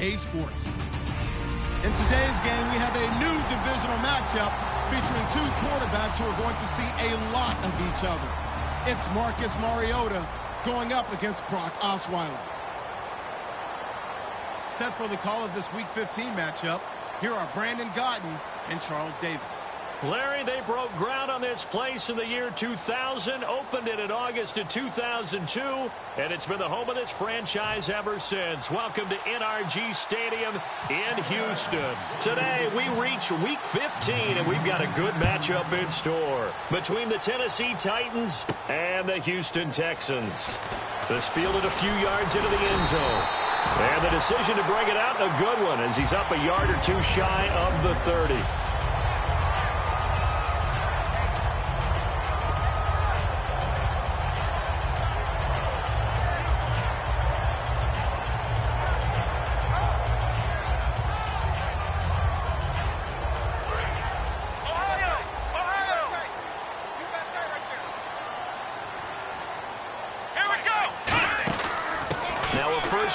EA Sports. In today's game, we have a new divisional matchup featuring two quarterbacks who are going to see a lot of each other. It's Marcus Mariota going up against Brock Osweiler. Set for the call of this Week 15 matchup, here are Brandon Gotten and Charles Davis. Larry, they broke ground on this place in the year 2000, opened it in August of 2002, and it's been the home of this franchise ever since. Welcome to NRG Stadium in Houston. Today, we reach Week 15, and we've got a good matchup in store between the Tennessee Titans and the Houston Texans. This fielded a few yards into the end zone. And the decision to bring it out, a good one, as he's up a yard or two shy of the 30.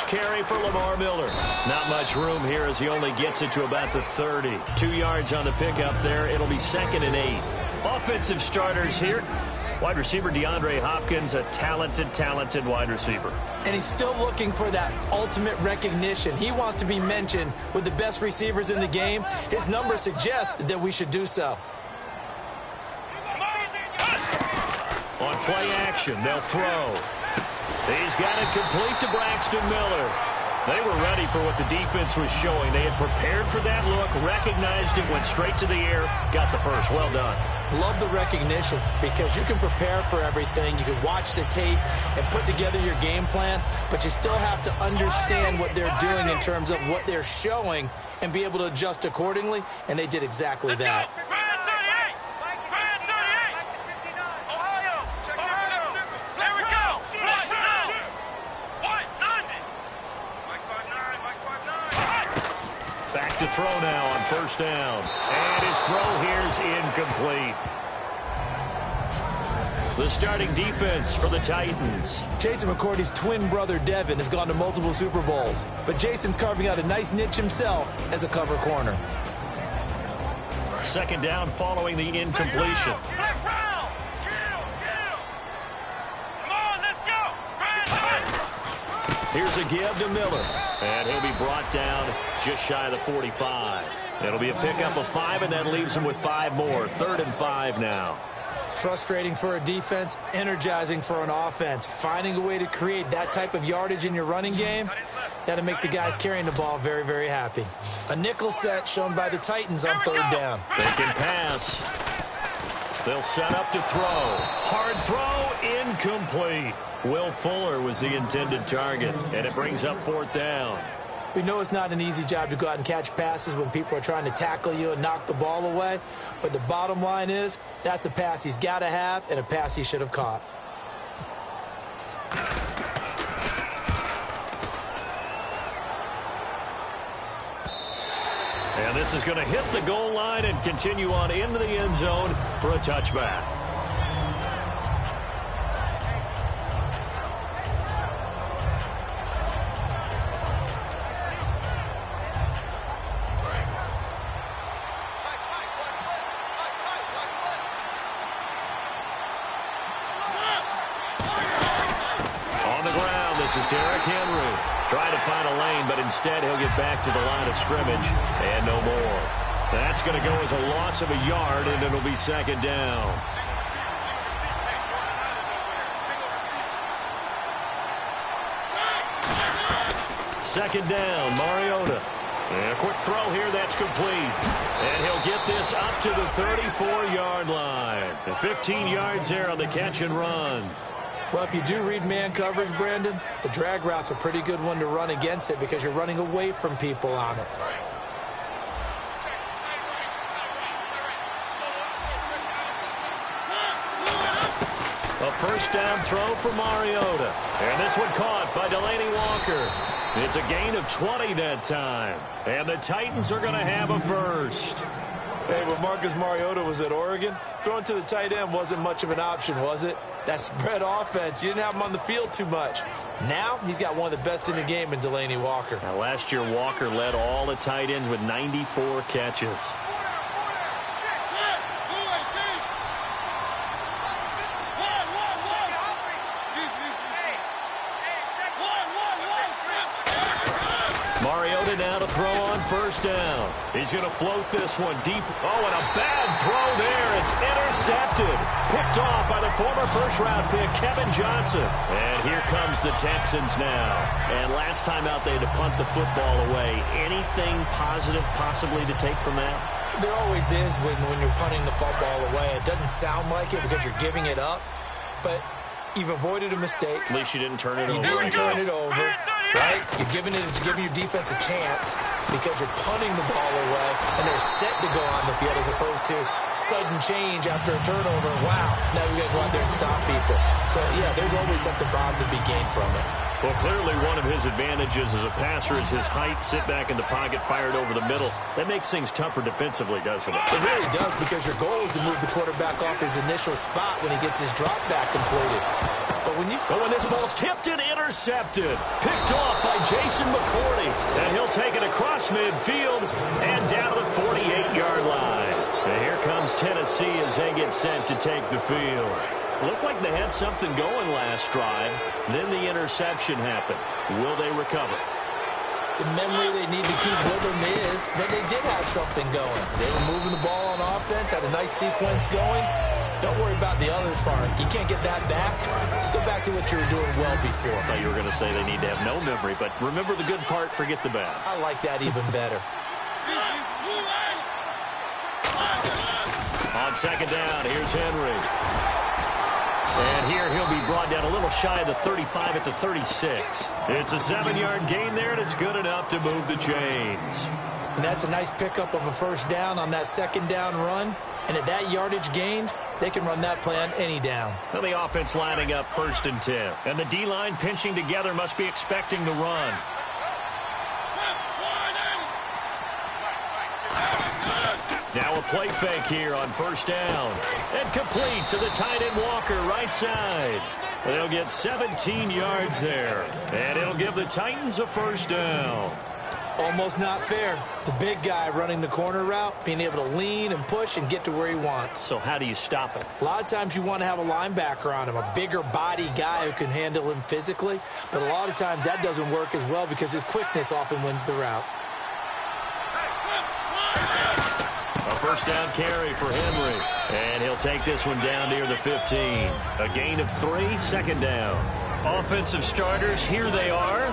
Carry for Lamar Miller. Not much room here as he only gets it to about the 30. 2 yards on the pickup there. It'll be 2nd and 8. Offensive starters here. Wide receiver DeAndre Hopkins, a talented wide receiver. And he's still looking for that ultimate recognition. He wants to be mentioned with the best receivers in the game. His numbers suggest that we should do so. On play action, they'll throw. He's got it complete to Braxton Miller. They were ready for what the defense was showing. They had prepared for that look, recognized it, went straight to the air, got the first. Well done. Love the recognition because you can prepare for everything. You can watch the tape and put together your game plan, but you still have to understand what they're doing in terms of what they're showing and be able to adjust accordingly, and they did exactly that. To throw now on 1st down. And his throw here's incomplete. The starting defense for the Titans. Jason McCourty's twin brother Devin has gone to multiple Super Bowls, but Jason's carving out a nice niche himself as a cover corner. 2nd down following the incompletion. Here's a give to Miller. And he'll be brought down just shy of the 45. It'll be a pickup of 5, and that leaves him with 5 more. 3rd and 5 now. Frustrating for a defense, energizing for an offense. Finding a way to create that type of yardage in your running game, that'll make the guys carrying the ball very, very happy. A nickel set shown by the Titans on 3rd down. They can pass. They'll set up to throw. Hard throw, incomplete. Will Fuller was the intended target, and it brings up 4th down. We know it's not an easy job to go out and catch passes when people are trying to tackle you and knock the ball away, but the bottom line is that's a pass he's got to have and a pass he should have caught. And this is going to hit the goal line and continue on into the end zone for a touchback. This is Derrick Henry trying to find a lane, but instead he'll get back to the line of scrimmage and no more. That's going to go as a loss of a yard, and it'll be 2nd down. Second down, Mariota. And a quick throw here, that's complete. And he'll get this up to the 34-yard line. And 15 yards there on the catch and run. Well, if you do read man coverage, Brandon, the drag route's a pretty good one to run against it because you're running away from people on it. A 1st down throw for Mariota. And this one caught by Delaney Walker. It's a gain of 20 that time. And the Titans are going to have a first. Hey, when Marcus Mariota was at Oregon, throwing to the tight end wasn't much of an option, was it? That spread offense, you didn't have him on the field too much. Now he's got one of the best in the game in Delanie Walker. Now, last year, Walker led all the tight ends with 94 catches. Mariota now to throw on first down. He's going to float this one deep. Oh, and a bad throw there. It's intercepted. Picked off by the former first-round pick, Kevin Johnson. And here comes the Texans now. And last time out, they had to punt the football away. Anything positive possibly to take from that? There always is when you're punting the football away. It doesn't sound like it because you're giving it up, but you've avoided a mistake. At least you didn't turn it over. You didn't turn it over, right? You're giving your defense a chance because you're punting the ball away, and they're set to go on the field as opposed to sudden change after a turnover. Wow, now we got to go out there and stop people. So, yeah, there's always something positive to be gained from it. Well, clearly one of his advantages as a passer is his height, sit back in the pocket, fired over the middle. That makes things tougher defensively, doesn't it? It really does, because your goal is to move the quarterback off his initial spot when he gets his drop back completed. But when this ball's tipped and intercepted, picked off by Jason McCourty, and he'll take it across midfield and down to the 48-yard line. And here comes Tennessee as they get set to take the field. Looked like they had something going last drive. Then the interception happened. Will they recover? The memory they need to keep with them is that they did have something going. They were moving the ball on offense, had a nice sequence going. Don't worry about the other part. You can't get that back. Let's go back to what you were doing well before. I thought you were going to say they need to have no memory, but remember the good part, forget the bad. I like that even better. On second down, here's Henry. And here he'll be brought down a little shy of the 35 at the 36. It's a 7-yard gain there, and it's good enough to move the chains. And that's a nice pickup of a first down on that second down run. And at that yardage gained, they can run that play on any down. So the offense lining up 1st and 10. And the D-line pinching together must be expecting the run. Now a play fake here on first down. And complete to the tight end Walker, right side. They'll get 17 yards there. And it'll give the Titans a first down. Almost not fair. The big guy running the corner route, being able to lean and push and get to where he wants. So how do you stop it? A lot of times you want to have a linebacker on him, a bigger body guy who can handle him physically. But a lot of times that doesn't work as well because his quickness often wins the route. A first down carry for Henry. And he'll take this one down near the 15. A gain of 3, second down. Offensive starters, here they are.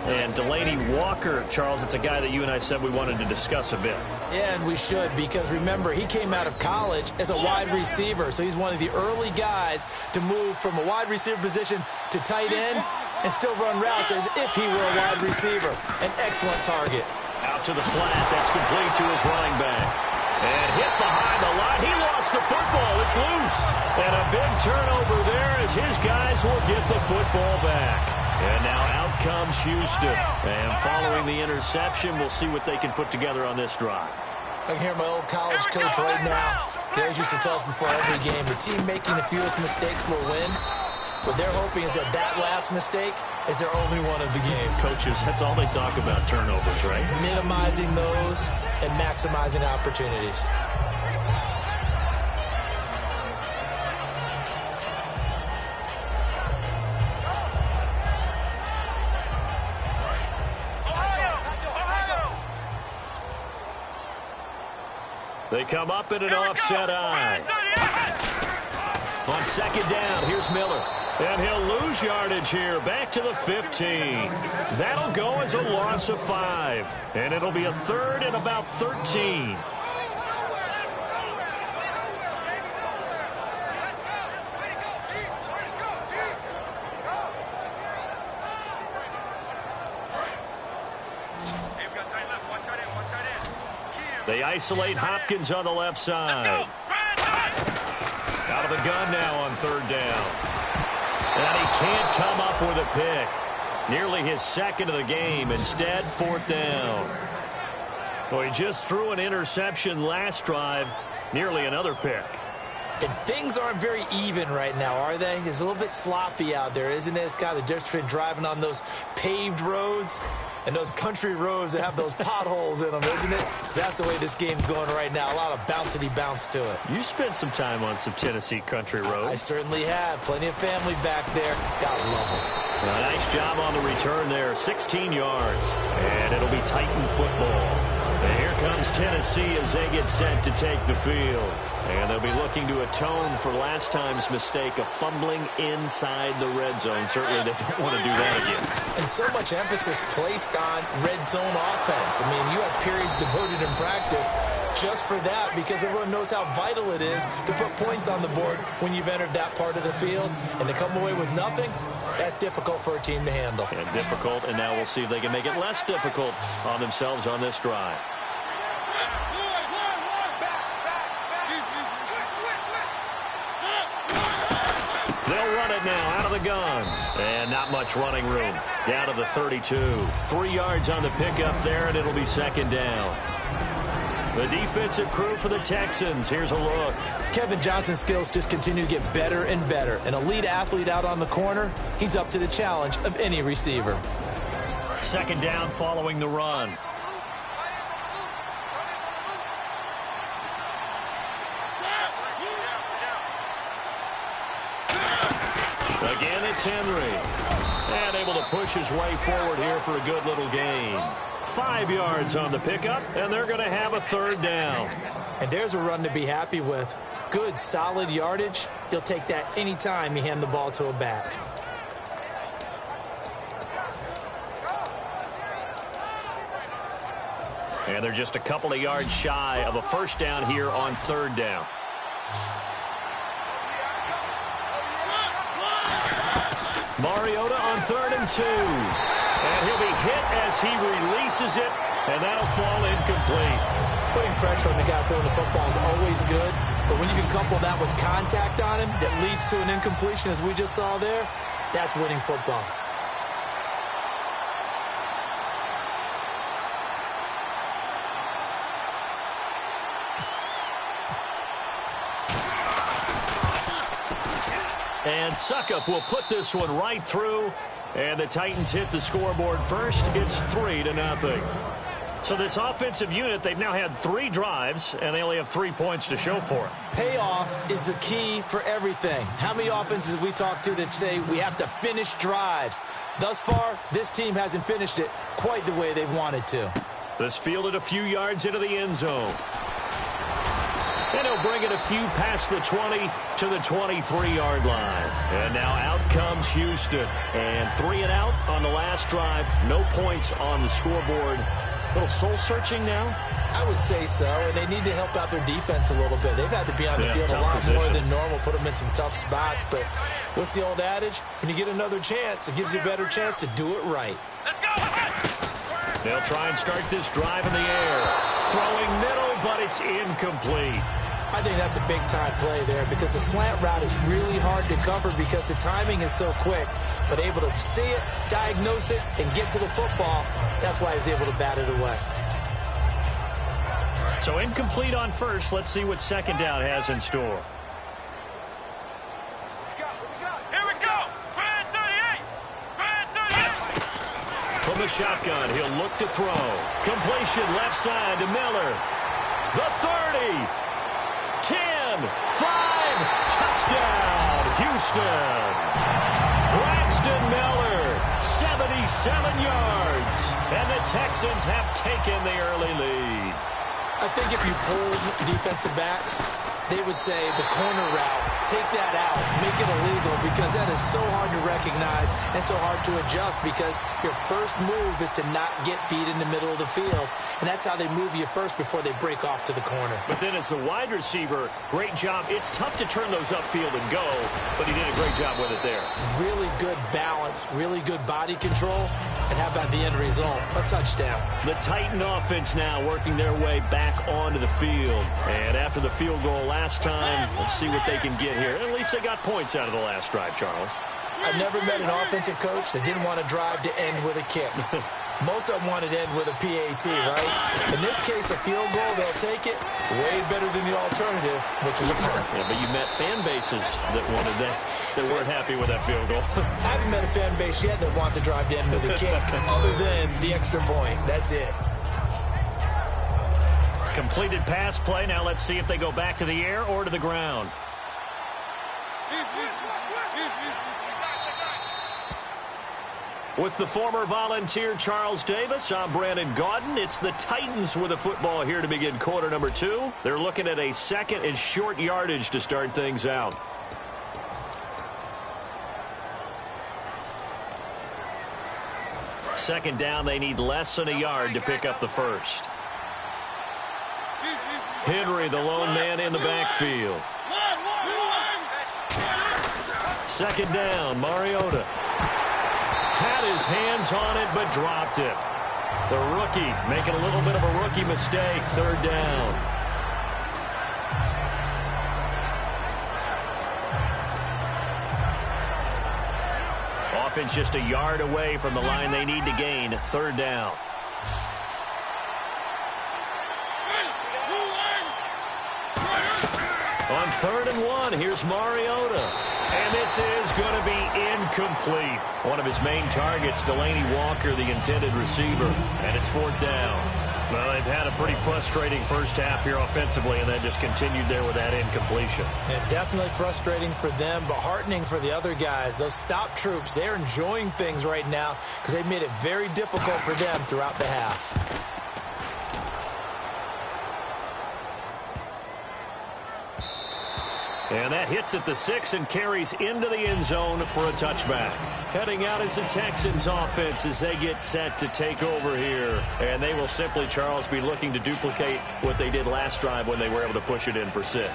And Delanie Walker, Charles, it's a guy that you and I said we wanted to discuss a bit. Yeah, and we should, because remember, he came out of college as a wide receiver, so he's one of the early guys to move from a wide receiver position to tight end and still run routes as if he were a wide receiver. An excellent target. Out to the flat, that's complete to his running back. And hit behind the line. He lost the football. It's loose. And a big turnover there as his guys will get the football back. And now out comes Houston. And following the interception, we'll see what they can put together on this drive. I can hear my old college coach right now. He always used to tell us before every game, the team making the fewest mistakes will win. What they're hoping is that that last mistake is their only one of the game. Coaches, that's all they talk about, turnovers, right? Minimizing those and maximizing opportunities. They come up in an offset eye. On second down, here's Miller. And he'll lose yardage here, back to the 15. That'll go as a loss of 5. And it'll be a 3rd and about 13. They isolate Hopkins on the left side. Out of the gun now on 3rd down. And he can't come up with a pick. Nearly his 2nd of the game. Instead, 4th down. Well, he just threw an interception last drive. Nearly another pick. And things aren't very even right now, are they? It's a little bit sloppy out there, isn't it? It's kind of the difference between driving on those paved roads and those country roads that have those potholes in them, isn't it? That's the way this game's going right now. A lot of bouncy bounce to it. You spent some time on some Tennessee country roads. I certainly have. Plenty of family back there. Gotta love them. A nice job on the return there. 16 yards. And it'll be Titan football. And here comes Tennessee as they get set to take the field. And they'll be looking to atone for last time's mistake of fumbling inside the red zone. Certainly they don't want to do that again. And so much emphasis placed on red zone offense. I mean, you have periods devoted in practice just for that because everyone knows how vital it is to put points on the board when you've entered that part of the field. And to come away with nothing, that's difficult for a team to handle. And difficult, and now we'll see if they can make it less difficult on themselves on this drive. They'll run it now out of the gun. And not much running room. Down to the 32. 3 yards on the pickup there, and it'll be second down. The defensive crew for the Texans. Here's a look. Kevin Johnson's skills just continue to get better and better. An elite athlete out on the corner, he's up to the challenge of any receiver. Second down following the run. Again, it's Henry. And able to push his way forward here for a good little gain. 5 yards on the pickup, and they're going to have a third down. And there's a run to be happy with. Good, solid yardage. You'll take that anytime you hand the ball to a back. And they're just a couple of yards shy of a first down here on third down. Mariota on 3rd and 2. And he'll be hit as he releases it, and that'll fall incomplete. Putting pressure on the guy throwing the football is always good, but when you can couple that with contact on him that leads to an incompletion, as we just saw there, that's winning football. And Suckup will put this one right through. And the Titans hit the scoreboard first. It's 3-0. So this offensive unit, they've now had 3 drives, and they only have 3 points to show for it. Payoff is the key for everything. How many offenses we talk to that say we have to finish drives? Thus far, this team hasn't finished it quite the way they wanted to. This fielded a few yards into the end zone. And he'll bring it a few past the 20 to the 23-yard line. And now out comes Houston. And 3 and out on the last drive. No points on the scoreboard. A little soul-searching now? I would say so, and they need to help out their defense a little bit. They've had to be on the field a lot more than normal, put them in some tough spots. But what's the old adage? When you get another chance, it gives you a better chance to do it right. They'll try and start this drive in the air. Throwing middle, but it's incomplete. I think that's a big-time play there because the slant route is really hard to cover because the timing is so quick. But able to see it, diagnose it, and get to the football, that's why he was able to bat it away. So incomplete on first. Let's see what second down has in store. Here we go. Brad 38. Brad 38. From the shotgun, he'll look to throw. Completion left side to Miller. The 30. 10, 5, touchdown, Houston. Braxton Miller, 77 yards. And the Texans have taken the early lead. I think if you pulled defensive backs, they would say the corner route, take that out, make it illegal, because that is so hard to recognize and so hard to adjust because your first move is to not get beat in the middle of the field. And that's how they move you first before they break off to the corner. But then as the wide receiver, great job. It's tough to turn those upfield and go, but he did a great job with it there. Really good balance, really good body control. And how about the end result? A touchdown. The Titan offense now working their way back onto the field. And after the field goal last time, let's see what they can get here. At least they got points out of the last drive, Charles. I've never met an offensive coach that didn't want to drive to end with a kick. Most of them want it in with a PAT, right? In this case, a field goal, they'll take it way better than the alternative, which is a punt. Yeah, but you met fan bases that wanted that weren't happy with that field goal. I haven't met a fan base yet that wants to drive in with a kick other than the extra point. That's it. Completed pass play. Now let's see if they go back to the air or to the ground. With the former Volunteer Charles Davis, I'm Brandon Gaudin. It's the Titans with the football here to begin quarter number 2. They're looking at a second and short yardage to start things out. Second down, they need less than a yard to pick up the first. Henry, the lone man in the backfield. Second down, Mariota. Had his hands on it, but dropped it. The rookie making a little bit of a rookie mistake. Third down. Offense just a yard away from the line they need to gain. Third down. On 3rd and 1, here's Mariota. And this is going to be incomplete. One of his main targets, Delaney Walker, the intended receiver. And it's 4th down. Well, they've had a pretty frustrating first half here offensively, and then just continued there with that incompletion. Yeah, definitely frustrating for them, but heartening for the other guys. Those stop troops, they're enjoying things right now because they've made it very difficult for them throughout the half. And that hits at the 6 and carries into the end zone for a touchback. Heading out is the Texans offense as they get set to take over here. And they will simply, Charles, be looking to duplicate what they did last drive when they were able to push it in for 6.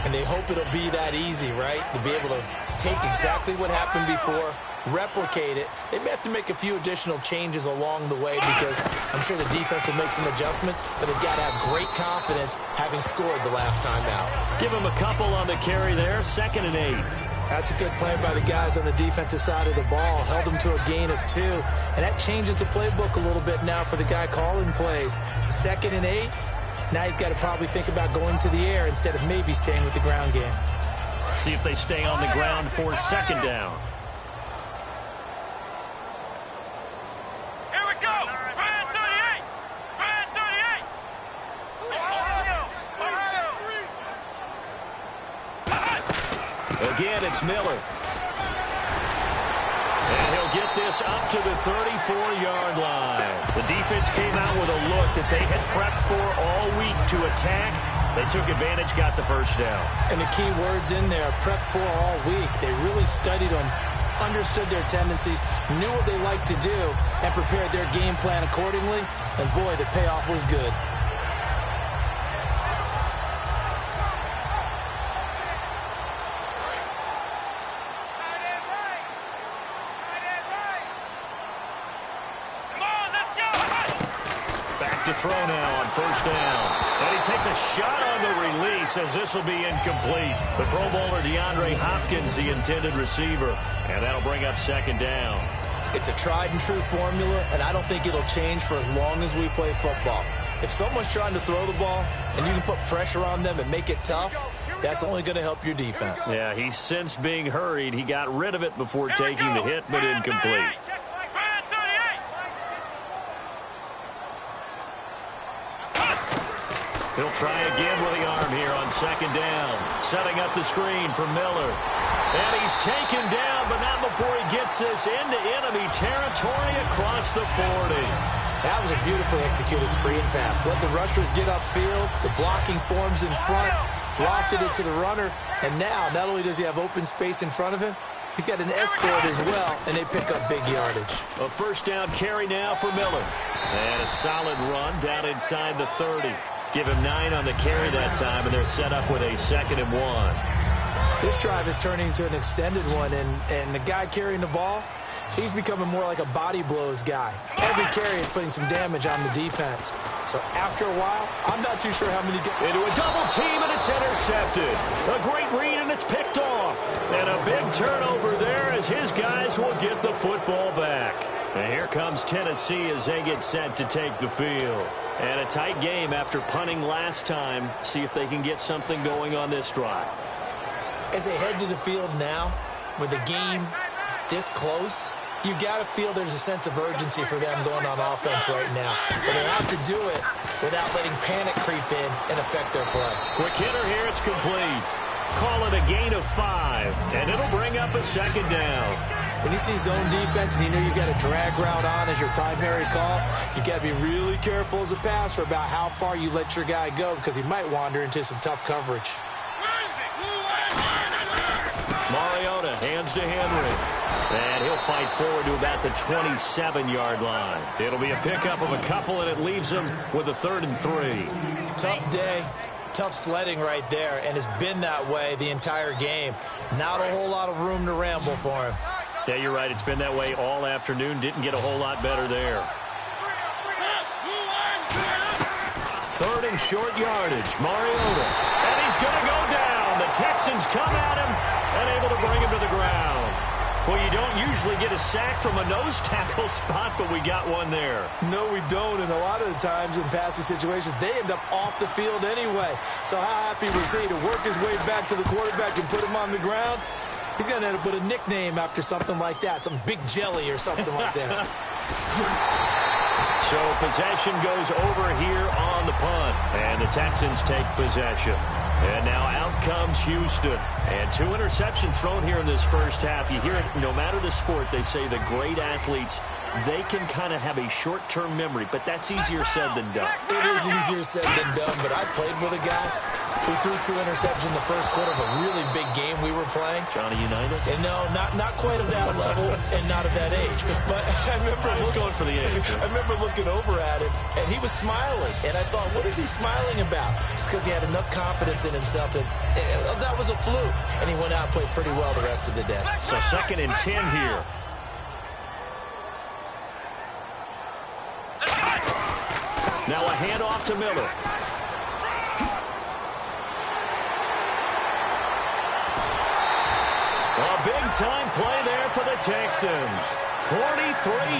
And they hope it'll be that easy, right? To be able to take exactly what happened before, replicate it. They may have to make a few additional changes along the way because I'm sure the defense will make some adjustments, but they've got to have great confidence having scored the last time out. Give them a couple on the carry there. 2nd and 8. That's a good play by the guys on the defensive side of the ball. Held them to a gain of 2, and that changes the playbook a little bit now for the guy calling plays. 2nd and 8. Now he's got to probably think about going to the air instead of maybe staying with the ground game. See if they stay on the ground for 2nd down. Again, it's Miller. And he'll get this up to the 34-yard line. The defense came out with a look that they had prepped for all week to attack. They took advantage, got the first down. And the key words in there, prepped for all week. They really studied them, understood their tendencies, knew what they liked to do, and prepared their game plan accordingly. And, boy, the payoff was good. To throw now on 1st down. And he takes a shot on the release as this will be incomplete. The Pro Bowler DeAndre Hopkins, the intended receiver. And that'll bring up 2nd down. It's a tried and true formula, and I don't think it'll change for as long as we play football. If someone's trying to throw the ball and you can put pressure on them and make it tough, that's only going to help your defense. Yeah, he's since being hurried. He got rid of it before taking the hit, but incomplete. He'll try again with the arm here on 2nd down. Setting up the screen for Miller. And he's taken down, but not before he gets this into enemy territory across the 40. That was a beautifully executed screen pass. Let the rushers get upfield. The blocking forms in front. Lofted it to the runner. And now, not only does he have open space in front of him, he's got an escort as well, and they pick up big yardage. A 1st down carry now for Miller. And a solid run down inside the 30. Give him 9 on the carry that time, and they're set up with a 2nd and 1. This drive is turning into an extended one, and the guy carrying the ball, he's becoming more like a body blows guy. Every carry is putting some damage on the defense. So after a while, I'm not too sure how many get into a double team, and it's intercepted. A great read, and it's picked off. And a big turnover there as his guys will get the football back. And here comes Tennessee as they get set to take the field. And a tight game after punting last time. See if they can get something going on this drive. As they head to the field now, with the game this close, you've got to feel there's a sense of urgency for them going on offense right now. But they have to do it without letting panic creep in and affect their play. Quick hitter here, it's complete. Call it a gain of 5, and it'll bring up a second down. When you see zone defense and you know you've got a drag route on as your primary call, you've got to be really careful as a passer about how far you let your guy go because he might wander into some tough coverage. Mariota hands to Henry. And he'll fight forward to about the 27-yard line. It'll be a pickup of a couple, and it leaves him with a 3rd and 3. Tough day. Tough sledding right there, and it's been that way the entire game. Not a whole lot of room to ramble for him. Yeah, you're right. It's been that way all afternoon. Didn't get a whole lot better there. 3rd and short yardage. Mariota. And he's going to go down. The Texans come at him and able to bring him to the ground. Well, you don't usually get a sack from a nose tackle spot, but we got one there. No, we don't, and a lot of the times in passing situations, they end up off the field anyway. So how happy was he to work his way back to the quarterback and put him on the ground? He's going to end up with a nickname after something like that, some Big Jelly or something like that. So possession goes over here on the punt, and the Texans take possession. And now out comes Houston. And 2 interceptions thrown here in this first half. You hear it, no matter the sport, they say the great athletes, they can kind of have a short-term memory, but that's easier said than done. It is easier said than done, but I played with a guy who threw 2 interceptions in the first quarter of a really big game we were playing. Johnny Unitas? And no, not quite of that level and not of that age. But I remember going for the age. I remember looking over at him, and he was smiling. And I thought, what is he smiling about? It's because he had enough confidence in himself that that was a fluke. And he went out and played pretty well the rest of the day. So 2nd and 10 here. Now a handoff to Miller. A big-time play there for the Texans. 43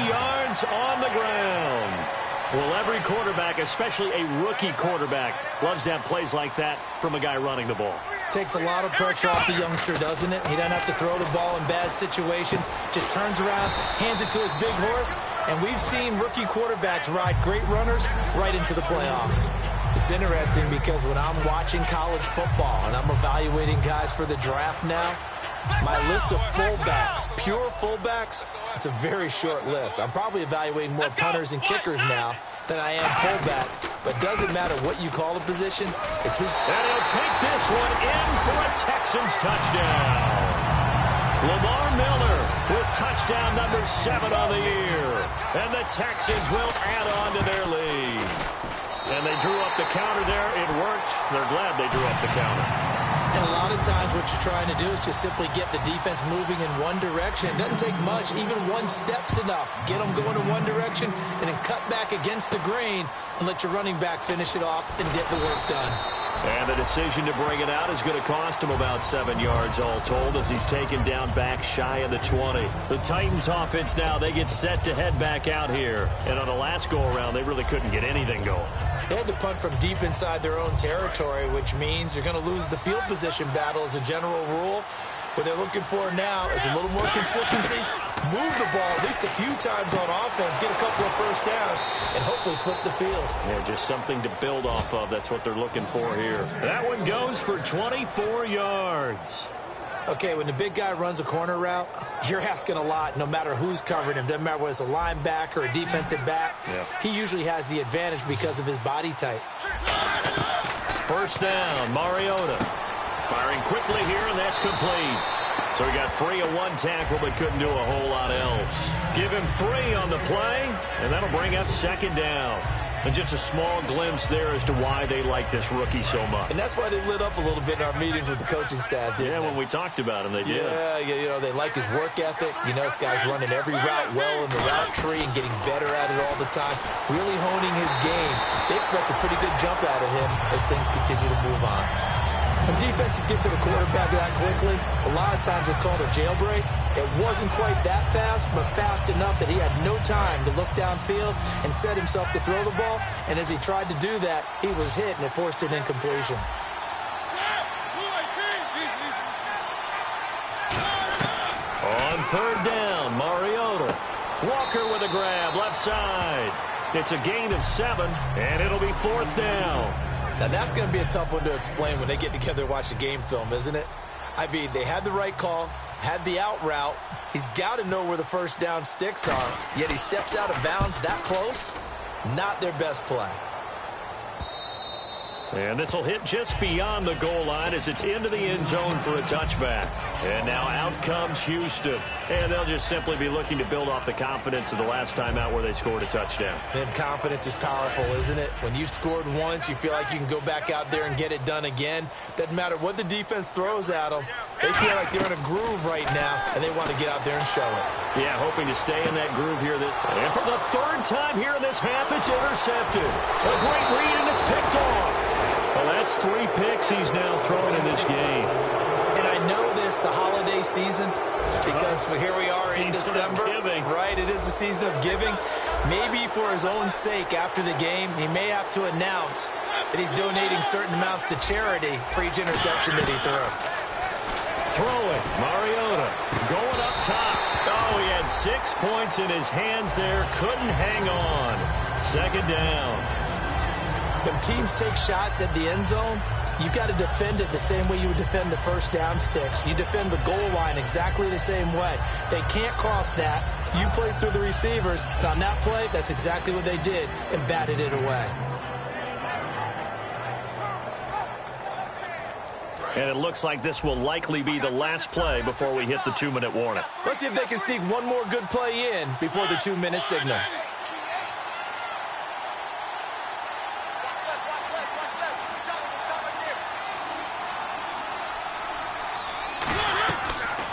yards on the ground. Well, every quarterback, especially a rookie quarterback, loves to have plays like that from a guy running the ball. Takes a lot of pressure off the youngster, doesn't it? He doesn't have to throw the ball in bad situations. Just turns around, hands it to his big horse. And we've seen rookie quarterbacks ride great runners right into the playoffs. It's interesting because when I'm watching college football and I'm evaluating guys for the draft now, my list of fullbacks, pure fullbacks, it's a very short list. I'm probably evaluating more punters and kickers now than I am fullbacks. But it doesn't matter what you call the position. It's who. And he'll take this one in for a Texans touchdown. Lamar Miller with touchdown number 7 on the year. And the Texans will add on to their lead. And they drew up the counter there. It worked. They're glad they drew up the counter. And a lot of times what you're trying to do is just simply get the defense moving in one direction. It doesn't take much. Even one step's enough. Get them going in one direction and then cut back against the grain and let your running back finish it off and get the work done. And the decision to bring it out is going to cost him about 7 yards all told as he's taken down back shy of the 20. The Titans offense now, they get set to head back out here. And on the last go-around, they really couldn't get anything going. They had to punt from deep inside their own territory, which means you're going to lose the field position battle as a general rule. What they're looking for now is a little more consistency, move the ball at least a few times on offense, get a couple of first downs, and hopefully flip the field. Yeah, just something to build off of. That's what they're looking for here. That one goes for 24 yards. Okay, when the big guy runs a corner route, you're asking a lot no matter who's covering him. Doesn't matter whether it's a linebacker or a defensive back. Yeah. He usually has the advantage because of his body type. First down, Mariota. Firing quickly here, and that's complete. So he got free of one tackle, but couldn't do a whole lot else. Give him 3 on the play, and that'll bring up 2nd down. And just a small glimpse there as to why they like this rookie so much. And that's why they lit up a little bit in our meetings with the coaching staff, didn't they? When we talked about him, they did. Yeah, you know, they like his work ethic. You know, this guy's running every route well in the route tree and getting better at it all the time, really honing his game. They expect a pretty good jump out of him as things continue to move on. When defenses get to the quarterback that quickly, a lot of times it's called a jailbreak. It wasn't quite that fast, but fast enough that he had no time to look downfield and set himself to throw the ball. And as he tried to do that, he was hit, and it forced an incompletion. On third down, Mariota. Walker with a grab, left side. It's a gain of 7, and it'll be 4th down. Now, that's going to be a tough one to explain when they get together and watch the game film, isn't it? I mean, they had the right call, had the out route. He's got to know where the first down sticks are, yet he steps out of bounds that close. Not their best play. And this will hit just beyond the goal line as it's into the end zone for a touchback. And now out comes Houston. And they'll just simply be looking to build off the confidence of the last time out where they scored a touchdown. And confidence is powerful, isn't it? When you've scored once, you feel like you can go back out there and get it done again. Doesn't matter what the defense throws at them. They feel like they're in a groove right now, and they want to get out there and show it. Yeah, hoping to stay in that groove here. And for the 3rd time here in this half, it's intercepted. A great read, and it's picked off. Well, that's 3 picks he's now thrown in this game. And I know this, the holiday season, because here we are in December. Right, it is the season of giving. Maybe for his own sake after the game, he may have to announce that he's donating certain amounts to charity for each interception that he threw. Throwing, Mariota going up top. Oh, he had 6 points in his hands there. Couldn't hang on. 2nd down. When teams take shots at the end zone, you've got to defend it the same way you would defend the first down sticks. You defend the goal line exactly the same way. They can't cross that. You played through the receivers. And on that play, that's exactly what they did and batted it away. And it looks like this will likely be the last play before we hit the 2-minute warning. Let's see if they can sneak one more good play in before the 2-minute signal.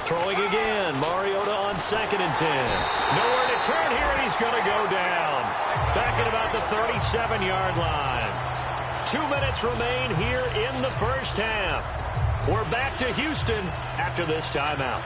Throwing again, Mariota on 2nd and 10. Nowhere to turn here, and he's going to go down. Back at about the 37-yard line. 2 minutes remain here in the first half. We're back to Houston after this timeout.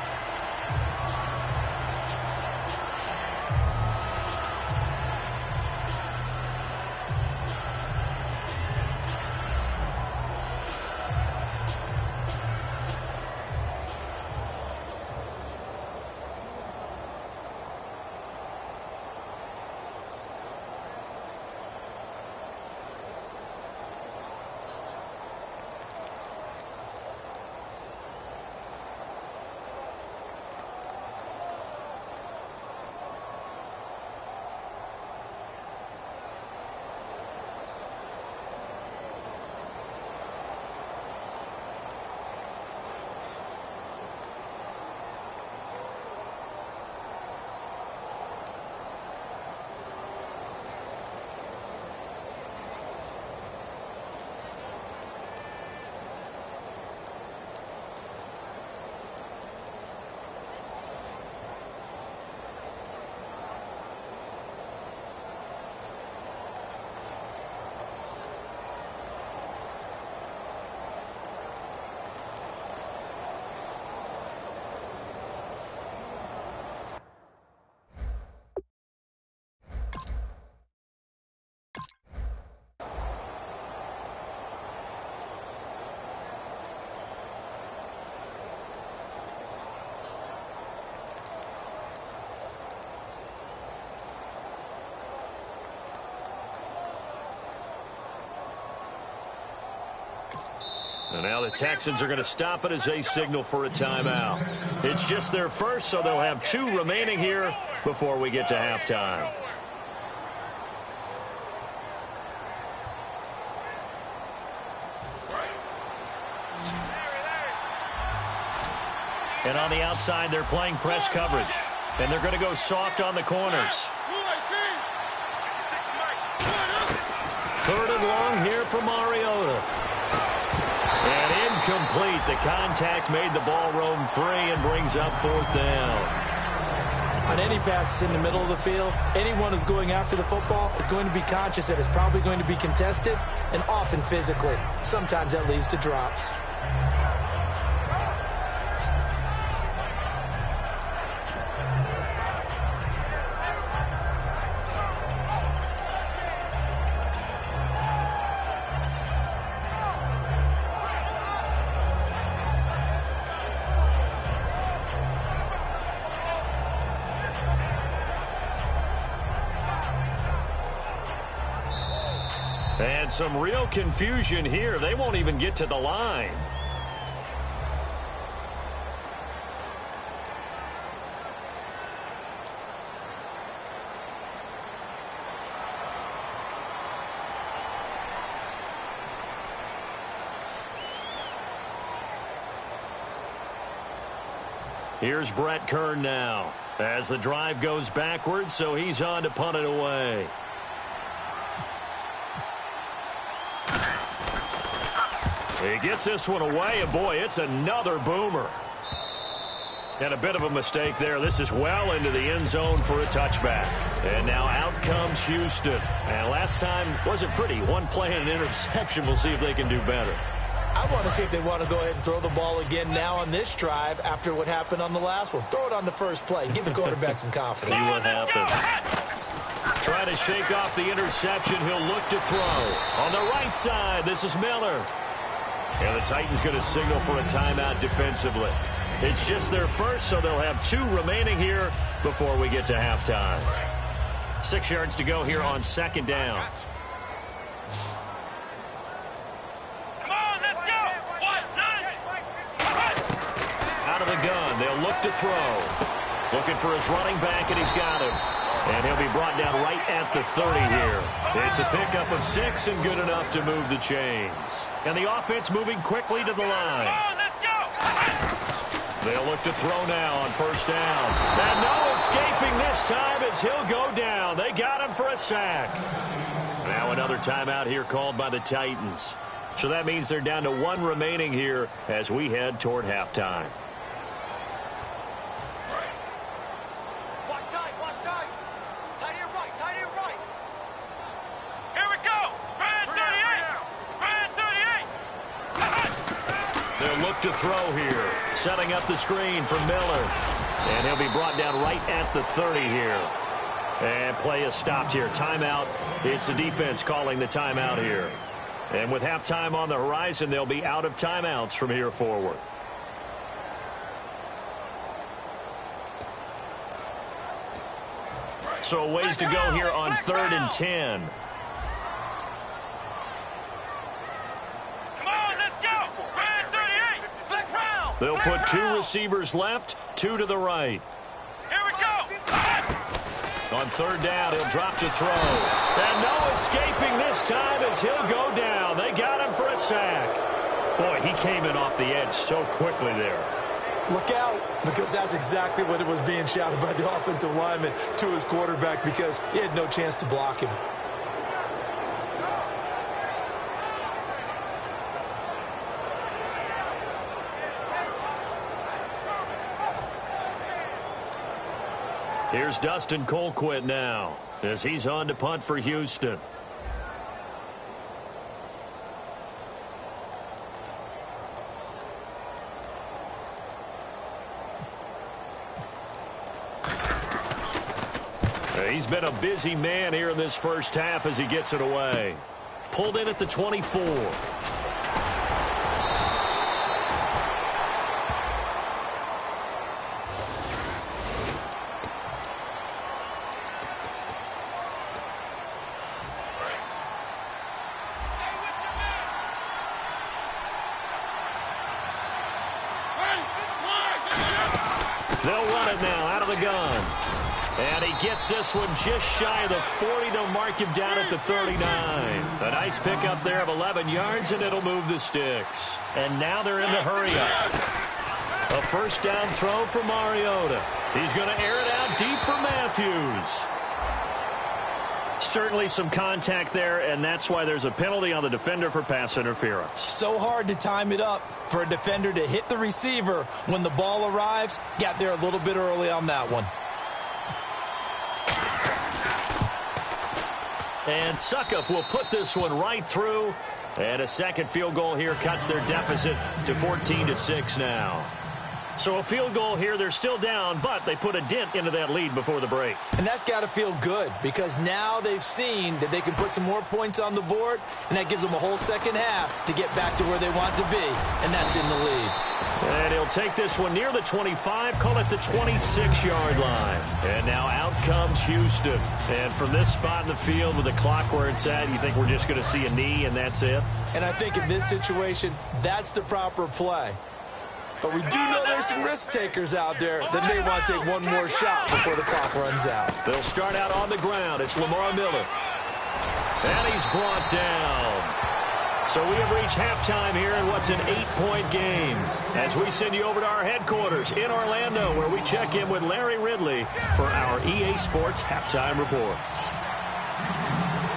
And now the Texans are going to stop it as they signal for a timeout. It's just their first, so they'll have 2 remaining here before we get to halftime. And on the outside, they're playing press coverage. And they're going to go soft on the corners. 3rd and long here for Mariota. And incomplete. The contact made the ball roam free and brings up 4th down. On any passes in the middle of the field, anyone who's going after the football is going to be conscious that it's probably going to be contested and often physically. Sometimes that leads to drops. And some real confusion here. They won't even get to the line. Here's Brett Kern now as the drive goes backwards, so he's on to punt it away. He gets this one away, and boy, it's another boomer. And a bit of a mistake there. This is well into the end zone for a touchback. And now out comes Houston. And last time wasn't pretty. One play and an interception. We'll see if they can do better. I want to see if they want to go ahead and throw the ball again now on this drive after what happened on the last one. Throw it on the first play. Give the quarterback some confidence. See what happens. Try to shake off the interception. He'll look to throw. On the right side, this is Miller. And the Titans going to signal for a timeout defensively. It's just their first, so they'll have 2 remaining here before we get to halftime. 6 yards to go here on second down. Out of the gun, they'll look to throw. Looking for his running back, and he's got him. And he'll be brought down right at the 30 here. It's a pickup of 6 and good enough to move the chains. And the offense moving quickly to the line. They'll look to throw now on first down. And no escaping this time as he'll go down. They got him for a sack. Now another timeout here called by the Titans. So that means they're down to 1 remaining here as we head toward halftime. To throw here, setting up the screen for Miller, and he'll be brought down right at the 30 here. And play is stopped here. Timeout. It's the defense calling the timeout here. And with halftime on the horizon, they'll be out of timeouts from here forward. So a ways to go here on 3rd and 10. They'll put 2 receivers left, 2 to the right. Here we go. On 3rd down, he'll drop to throw. And no escaping this time as he'll go down. They got him for a sack. Boy, he came in off the edge so quickly there. Look out, because that's exactly what it was being shouted by the offensive lineman to his quarterback, because he had no chance to block him. Here's Dustin Colquitt now as he's on to punt for Houston. He's been a busy man here in this first half as he gets it away. Pulled in at the 24. They'll run it now out of the gun. And he gets this one just shy of the 40. They'll mark him down at the 39. A nice pickup there of 11 yards, and it'll move the sticks. And now they're in the hurry-up. A first down throw for Mariota. He's going to air it out deep for Matthews. Certainly some contact there, and that's why there's a penalty on the defender for pass interference. So hard to time it up for a defender to hit the receiver when the ball arrives. Got there a little bit early on that one. And Suckup will put this one right through. And a second field goal here cuts their deficit to 14-6 now. So a field goal here. They're still down, but they put a dent into that lead before the break. And that's got to feel good because now they've seen that they can put some more points on the board, and that gives them a whole second half to get back to where they want to be, and that's in the lead. And he'll take this one near the 25, call it the 26-yard line. And now out comes Houston. And from this spot in the field with the clock where it's at, you think we're just going to see a knee and that's it? And I think in this situation, that's the proper play. But we do know there's some risk takers out there that may want to take one more shot before the clock runs out. They'll start out on the ground. It's Lamar Miller. And he's brought down. So we have reached halftime here in what's an 8-point game as we send you over to our headquarters in Orlando where we check in with Larry Ridley for our EA Sports Halftime Report.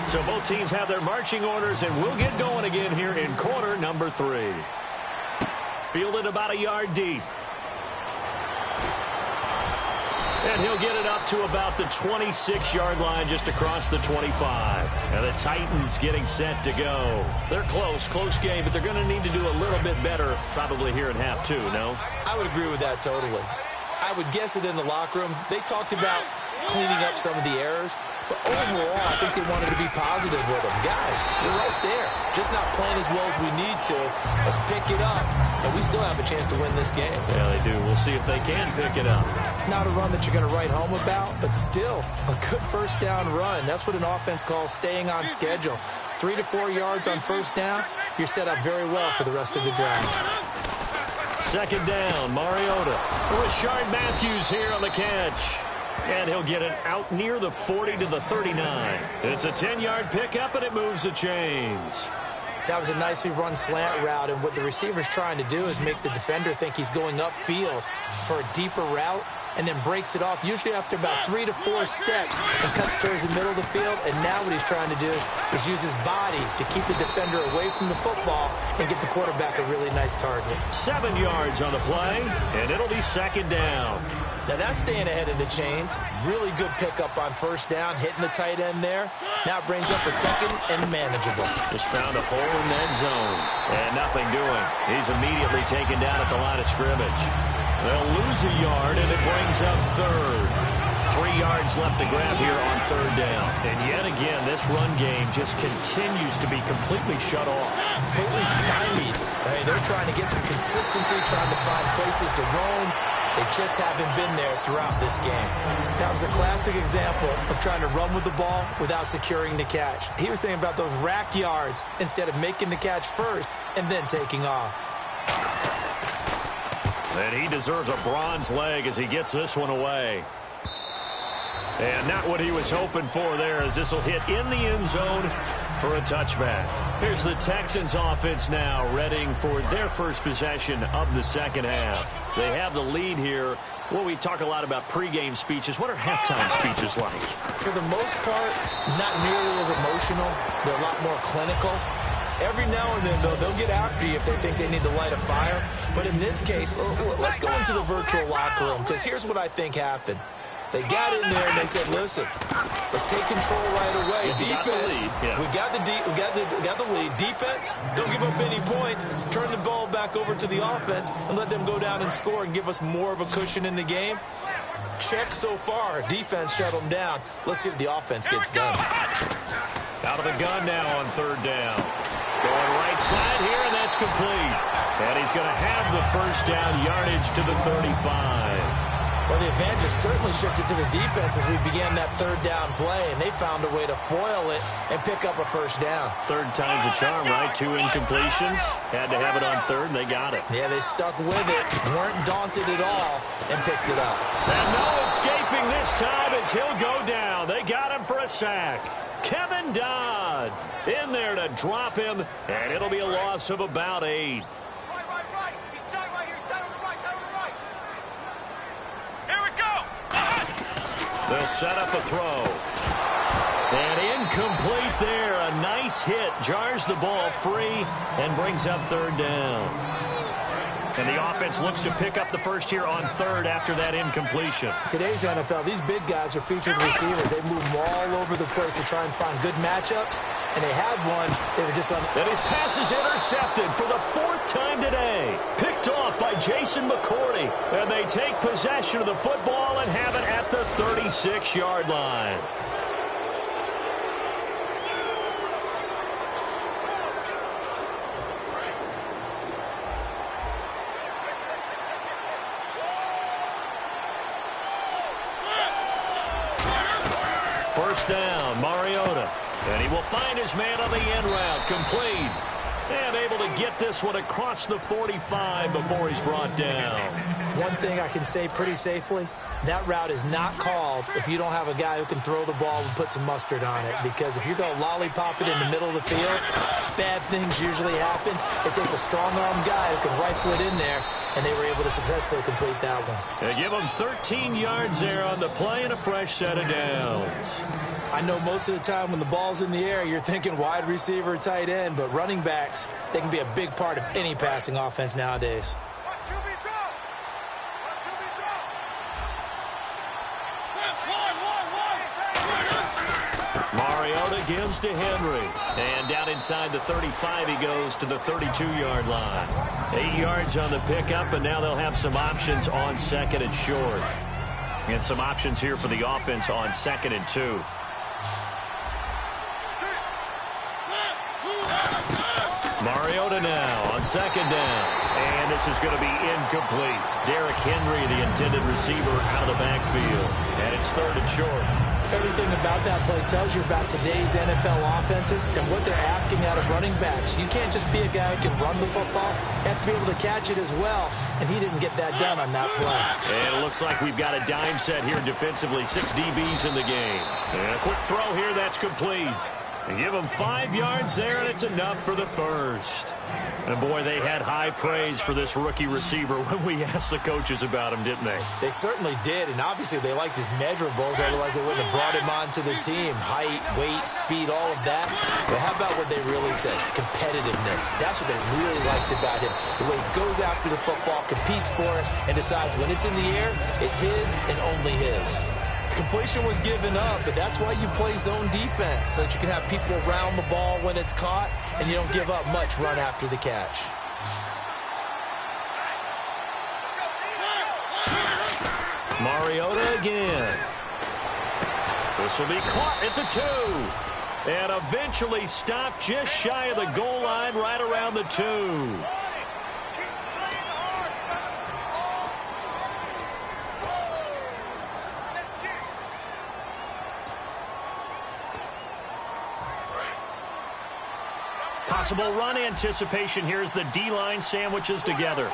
So both teams have their marching orders, and we'll get going again here in quarter number 3. Fielded about a yard deep. And he'll get it up to about the 26-yard line just across the 25. And the Titans getting set to go. They're close game, but they're going to need to do a little bit better probably here in half 2, no? I would agree with that totally. I would guess it in the locker room. They talked about cleaning up some of the errors, but overall, I think they wanted to be positive with them. Guys, we're right there. Just not playing as well as we need to. Let's pick it up, and we still have a chance to win this game. Yeah, they do. We'll see if they can pick it up. Not a run that you're going to write home about, but still a good first down run. That's what an offense calls staying on schedule. 3 to 4 yards on first down, you're set up very well for the rest of the drive. Second down, Mariota. Rashard Matthews here on the catch. And he'll get it out near the 40 to the 39. It's a 10-yard pickup, and it moves the chains. That was a nicely run slant route, and what the receiver's trying to do is make the defender think he's going upfield for a deeper route, and then breaks it off, usually after about 3 to 4 steps, and cuts towards the middle of the field. And now what he's trying to do is use his body to keep the defender away from the football and get the quarterback a really nice target. 7 yards on the play, and it'll be second down. Now that's staying ahead of the chains. Really good pickup on first down, hitting the tight end there. Now it brings up a second and manageable. Just found a hole in that zone. And nothing doing. He's immediately taken down at the line of scrimmage. They'll lose a yard, and it brings up third. 3 yards left to grab here on third down. And yet again, this run game just continues to be completely shut off. Completely stymied. Hey, they're trying to get some consistency, trying to find places to roam. They just haven't been there throughout this game. That was a classic example of trying to run with the ball without securing the catch. He was thinking about those rack yards instead of making the catch first and then taking off. And he deserves a bronze leg as he gets this one away. And not what he was hoping for there, as this will hit in the end zone for a touchback. Here's the Texans offense now, readying for their first possession of the second half. They have the lead here. Well, we talk a lot about pregame speeches. What are halftime speeches like? For the most part, not nearly as emotional. They're a lot more clinical. Every now and then, though, they'll get after you if they think they need to light a fire. But in this case, let's go into the virtual locker room, because here's what I think happened. They got in there and they said, listen, let's take control right away. Defense, we got the lead. Defense, don't give up any points. Turn the ball back over to the offense and let them go down and score and give us more of a cushion in the game. Check so far. Defense shut them down. Let's see if the offense gets done. Out of the gun now on third down. Going right side here, and that's complete. And he's going to have the first down yardage to the 35. Well, the advantage has certainly shifted to the defense as we began that third down play, and they found a way to foil it and pick up a first down. Third time's a charm, right? 2 incompletions. Had to have it on third, and they got it. Yeah, they stuck with it, weren't daunted at all, and picked it up. And no escaping this time as he'll go down. They got him for a sack. Kevin Dodd in there to drop him, and it'll be a loss of about 8. They'll set up a throw. And incomplete there. A nice hit. Jars the ball free and brings up third down. And the offense looks to pick up the first here on third after that incompletion. Today's NFL, these big guys are featured receivers. They move them all over the place to try and find good matchups, and they had one. They were just on. And his pass is intercepted for the fourth time today. Picked off by Jason McCourty. And they take possession of the football and have it at the 36-yard line. First down, Mariota. And he will find his man on the end route, complete. And able to get this one across the 45 before he's brought down. One thing I can say pretty safely, that route is not called if you don't have a guy who can throw the ball and put some mustard on it. Because if you're going to lollipop it in the middle of the field, bad things usually happen. It takes a strong-arm guy who can rifle it in there, and they were able to successfully complete that one. They give him 13 yards there on the play and a fresh set of downs. I know most of the time when the ball's in the air, you're thinking wide receiver, tight end, but running backs, they can be a big part of any passing offense nowadays. Mariota gives to Henry. And down inside the 35, he goes to the 32-yard line. 8 yards on the pickup, and now they'll have some options on second and short. And some options here for the offense on 2nd and 2. Mariota now on 2nd down. And this is going to be incomplete. Derrick Henry, the intended receiver, out of the backfield. And it's 3rd and short. Everything about that play tells you about today's NFL offenses and what they're asking out of running backs. You can't just be a guy who can run the football. You have to be able to catch it as well, and he didn't get that done on that play. And it looks like we've got a dime set here defensively. 6 DBs in the game. And a quick throw here, that's complete. They give him 5 yards there, and it's enough for the first. And, boy, they had high praise for this rookie receiver when we asked the coaches about him, didn't they? They certainly did, and obviously they liked his measurables, otherwise they wouldn't have brought him onto the team. Height, weight, speed, all of that. But how about what they really said? Competitiveness. That's what they really liked about him. The way he goes after the football, competes for it, and decides when it's in the air, it's his and only his. Completion was given up, but that's why you play zone defense, so that you can have people around the ball when it's caught, and you don't give up much run after the catch. Mariota again. This will be caught at the 2. And eventually stopped just shy of the goal line right around the 2. Possible run anticipation here as the D-line sandwiches together.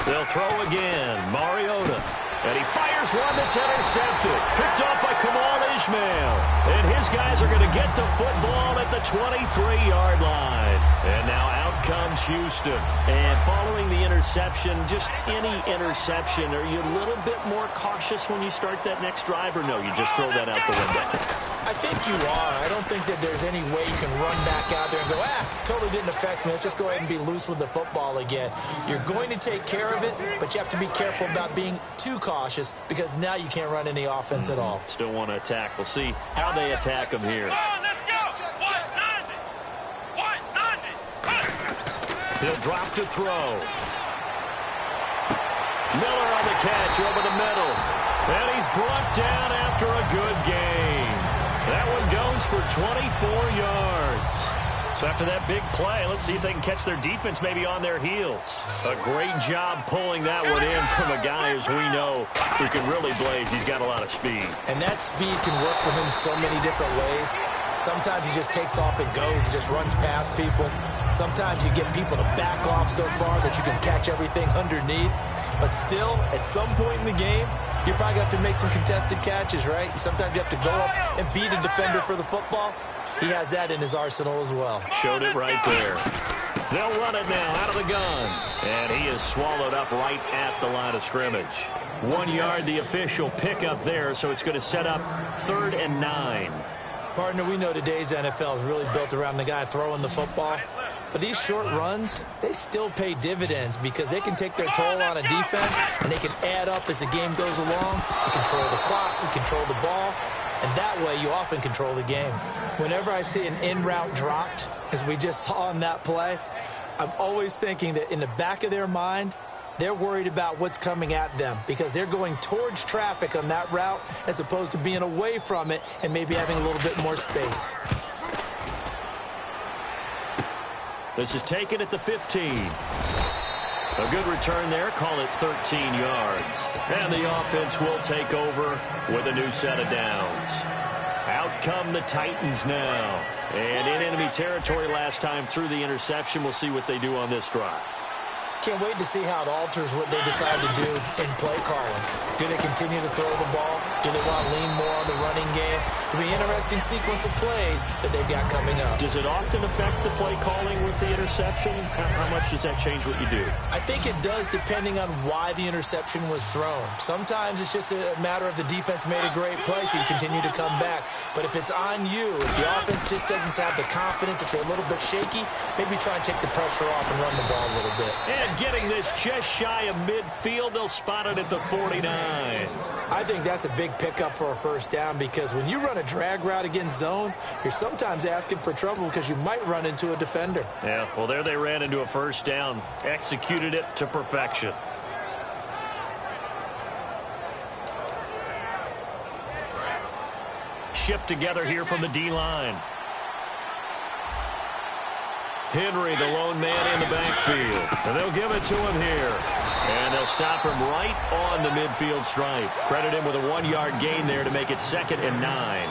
They'll throw again. Mariota. And he fires one that's intercepted. Picked off by Kamal Ishmael. And his guys are going to get the football at the 23-yard line. And now out comes Houston. And following the interception, just any interception, are you a little bit more cautious when you start that next drive, or no, you just throw that out the window? I think you are. I don't think that there's any way you can run back out there and go, totally didn't affect me. Let's just go ahead and be loose with the football again. You're going to take care of it, but you have to be careful about being too cautious because now you can't run any offense at all. Still want to attack. We'll see how they attack him here. He'll drop to throw. Miller on the catch over the middle. And he's brought down after a good game. That one goes for 24 yards. So after that big play, let's see if they can catch their defense maybe on their heels. A great job pulling that one in from a guy, as we know, who can really blaze. He's got a lot of speed. And that speed can work for him so many different ways. Sometimes he just takes off and goes and just runs past people. Sometimes you get people to back off so far that you can catch everything underneath. But still, at some point in the game, you're probably going to have to make some contested catches, right? Sometimes you have to go up and beat a defender for the football. He has that in his arsenal as well. Showed it right there. They'll run it now out of the gun. And he is swallowed up right at the line of scrimmage. 1 yard, the official pickup there, so it's going to set up 3rd and 9. Partner, we know today's NFL is really built around the guy throwing the football. But these short runs, they still pay dividends because they can take their toll on a defense, and they can add up as the game goes along. You control the clock, you control the ball, and that way you often control the game. Whenever I see an in-route dropped, as we just saw in that play, I'm always thinking that in the back of their mind, they're worried about what's coming at them because they're going towards traffic on that route as opposed to being away from it and maybe having a little bit more space. This is taken at the 15. A good return there. Call it 13 yards. And the offense will take over with a new set of downs. Out come the Titans now. And in enemy territory last time through the interception. We'll see what they do on this drive. Can't wait to see how it alters what they decide to do in play calling. Do they continue to throw the ball? Do they want to lean more on the running game? It'll be an interesting sequence of plays that they've got coming up. Does it often affect the play calling with the interception? How much does that change what you do? I think it does depending on why the interception was thrown. Sometimes it's just a matter of the defense made a great play, so you continue to come back. But if it's on you, if the offense just doesn't have the confidence, if they're a little bit shaky, maybe try and take the pressure off and run the ball a little bit. And getting this just shy of midfield, they'll spot it at the 49. I think that's a big pickup for a first down because when you run a drag route against zone, you're sometimes asking for trouble because you might run into a defender. Yeah, well, there they ran into a first down. Executed it to perfection. Shift together here from the D-line. Henry, the lone man in the backfield. And they'll give it to him here. And they'll stop him right on the midfield stripe. Credit him with a 1-yard gain there to make it 2nd and 9.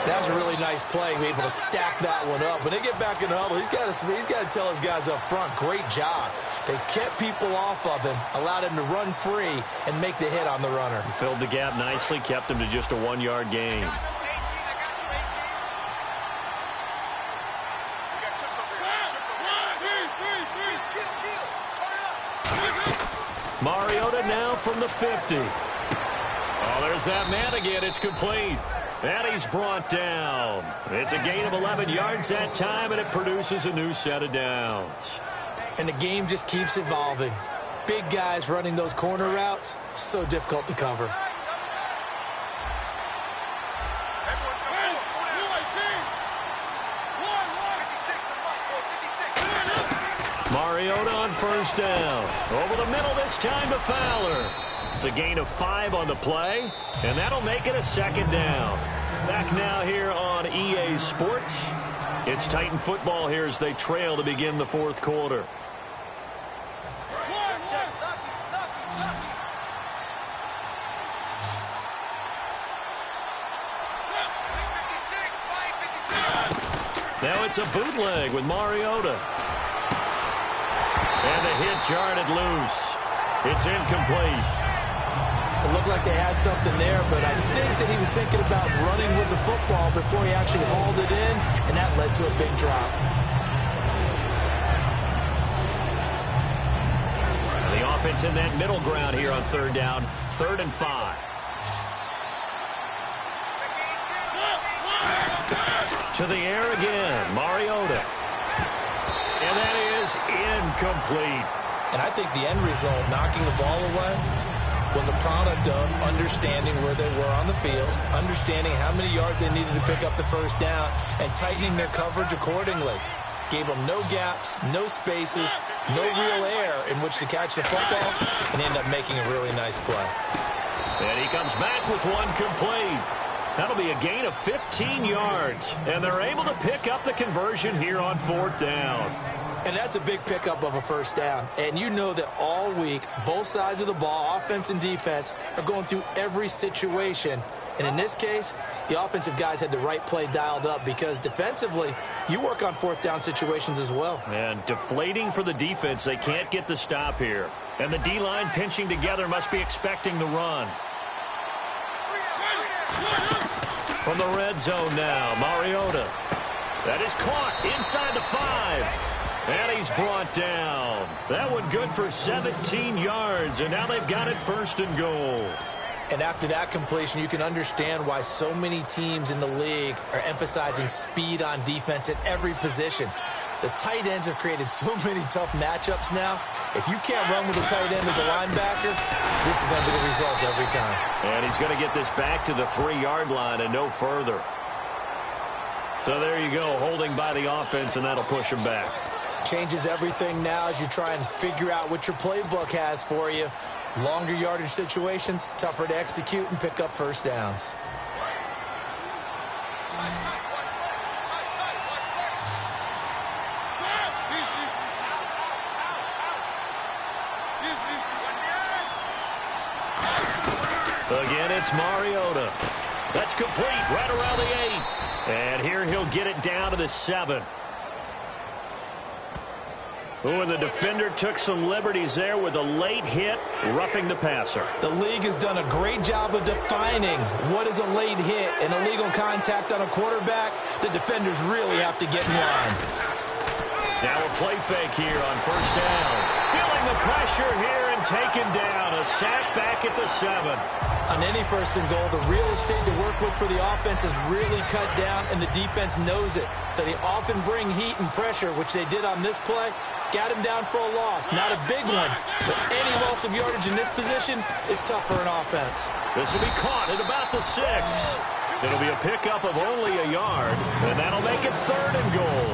That was a really nice play, be able to stack that one up. When they get back in the huddle, he's got to tell his guys up front, great job. They kept people off of him, allowed him to run free, and make the hit on the runner. Filled the gap nicely, kept him to just a 1-yard gain. Mariota now from the 50. Oh, there's that man again. It's complete. And he's brought down. It's a gain of 11 yards that time, and it produces a new set of downs. And the game just keeps evolving. Big guys running those corner routes, so difficult to cover. Mariota on first down. Over the middle this time to Fowler. It's a gain of 5 on the play, and that'll make it a 2nd down. Back now here on EA Sports. It's Titan football here as they trail to begin the 4th quarter. Now it's a bootleg with Mariota. And the hit jarred loose. It's incomplete. It looked like they had something there, but I think that he was thinking about running with the football before he actually hauled it in, and that led to a big drop. The offense in that middle ground here on 3rd down, 3rd and 5. To the air again, Mariota. And that is incomplete. And I think the end result, knocking the ball away, was a product of understanding where they were on the field, understanding how many yards they needed to pick up the first down, and tightening their coverage accordingly. Gave them no gaps, no spaces, no real air in which to catch the football, and ended up making a really nice play. And he comes back with one complete. That'll be a gain of 15 yards, and they're able to pick up the conversion here on 4th down. And that's a big pickup of a first down. And you know that all week, both sides of the ball, offense and defense, are going through every situation. And in this case, the offensive guys had the right play dialed up because defensively, you work on 4th down situations as well. And deflating for the defense. They can't get the stop here. And the D-line pinching together must be expecting the run. From the red zone now, Mariota. That is caught inside the 5. And he's brought down. That one good for 17 yards, and now they've got it 1st and goal. And after that completion, you can understand why so many teams in the league are emphasizing speed on defense at every position. The tight ends have created so many tough matchups now. If you can't run with a tight end as a linebacker, this is going to be the result every time. And he's going to get this back to the 3-yard line and no further. So there you go, holding by the offense, and that'll push him back. Changes everything now as you try and figure out what your playbook has for you. Longer yardage situations, tougher to execute and pick up first downs. Again, it's Mariota. That's complete right around the 8. And here he'll get it down to the 7. Oh, and the defender took some liberties there with a late hit, roughing the passer. The league has done a great job of defining what is a late hit. An illegal contact on a quarterback, the defenders really have to get in line. Now a play fake here on first down. Feeling the pressure here and taken down. A sack back at the 7. On any first and goal, the real estate to work with for the offense is really cut down, and the defense knows it. So they often bring heat and pressure, which they did on this play. Got him down for a loss. Not a big one, but any loss of yardage in this position is tough for an offense. This will be caught at about the 6. It'll be a pickup of only a yard, and that'll make it 3rd and goal.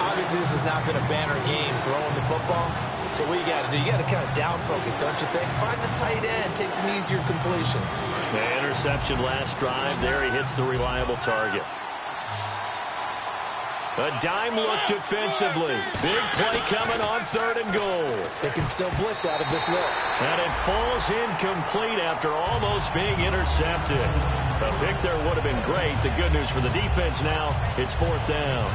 Obviously, this has not been a banner game throwing the football. So what you got to do, you got to kind of down focus, don't you think? Find the tight end, take some easier completions. The interception last drive. There he hits the reliable target. A dime look defensively. Big play coming on 3rd and goal. They can still blitz out of this look. And it falls incomplete after almost being intercepted. A pick there would have been great. The good news for the defense now, it's 4th down.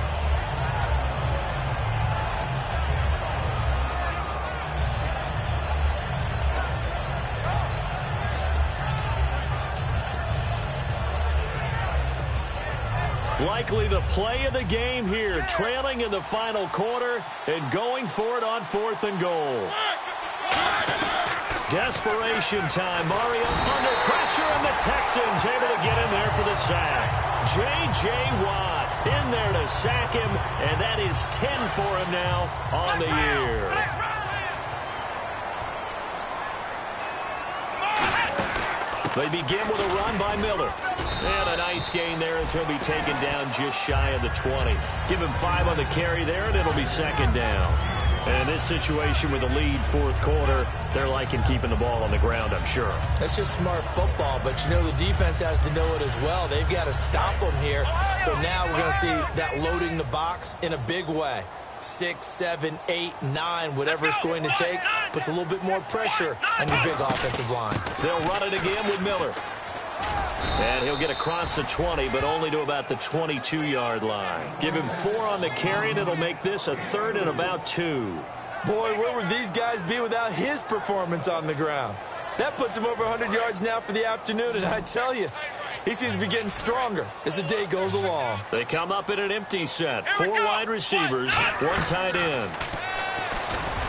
Likely the play of the game here, trailing in the final quarter and going for it on 4th and goal. Desperation time. Mario under pressure, and the Texans able to get in there for the sack. J.J. Watt in there to sack him, and that is 10 for him now on the year. They begin with a run by Miller. And a nice gain there as he'll be taken down just shy of the 20. Give him 5 on the carry there, and it'll be 2nd down. And in this situation with a lead 4th quarter, they're liking keeping the ball on the ground, I'm sure. That's just smart football, but you know the defense has to know it as well. They've got to stop them here. So now we're going to see that loading the box in a big way. 6, 7, 8, 9, whatever it's going to take, puts a little bit more pressure on your big offensive line. They'll run it again with Miller. And he'll get across the 20, but only to about the 22-yard line. Give him 4 on the carry, and it'll make this a 3rd and about 2. Boy, where would these guys be without his performance on the ground? That puts him over 100 yards now for the afternoon, and I tell you, he seems to be getting stronger as the day goes along. They come up in an empty set. 4 wide receivers, 1 tight end.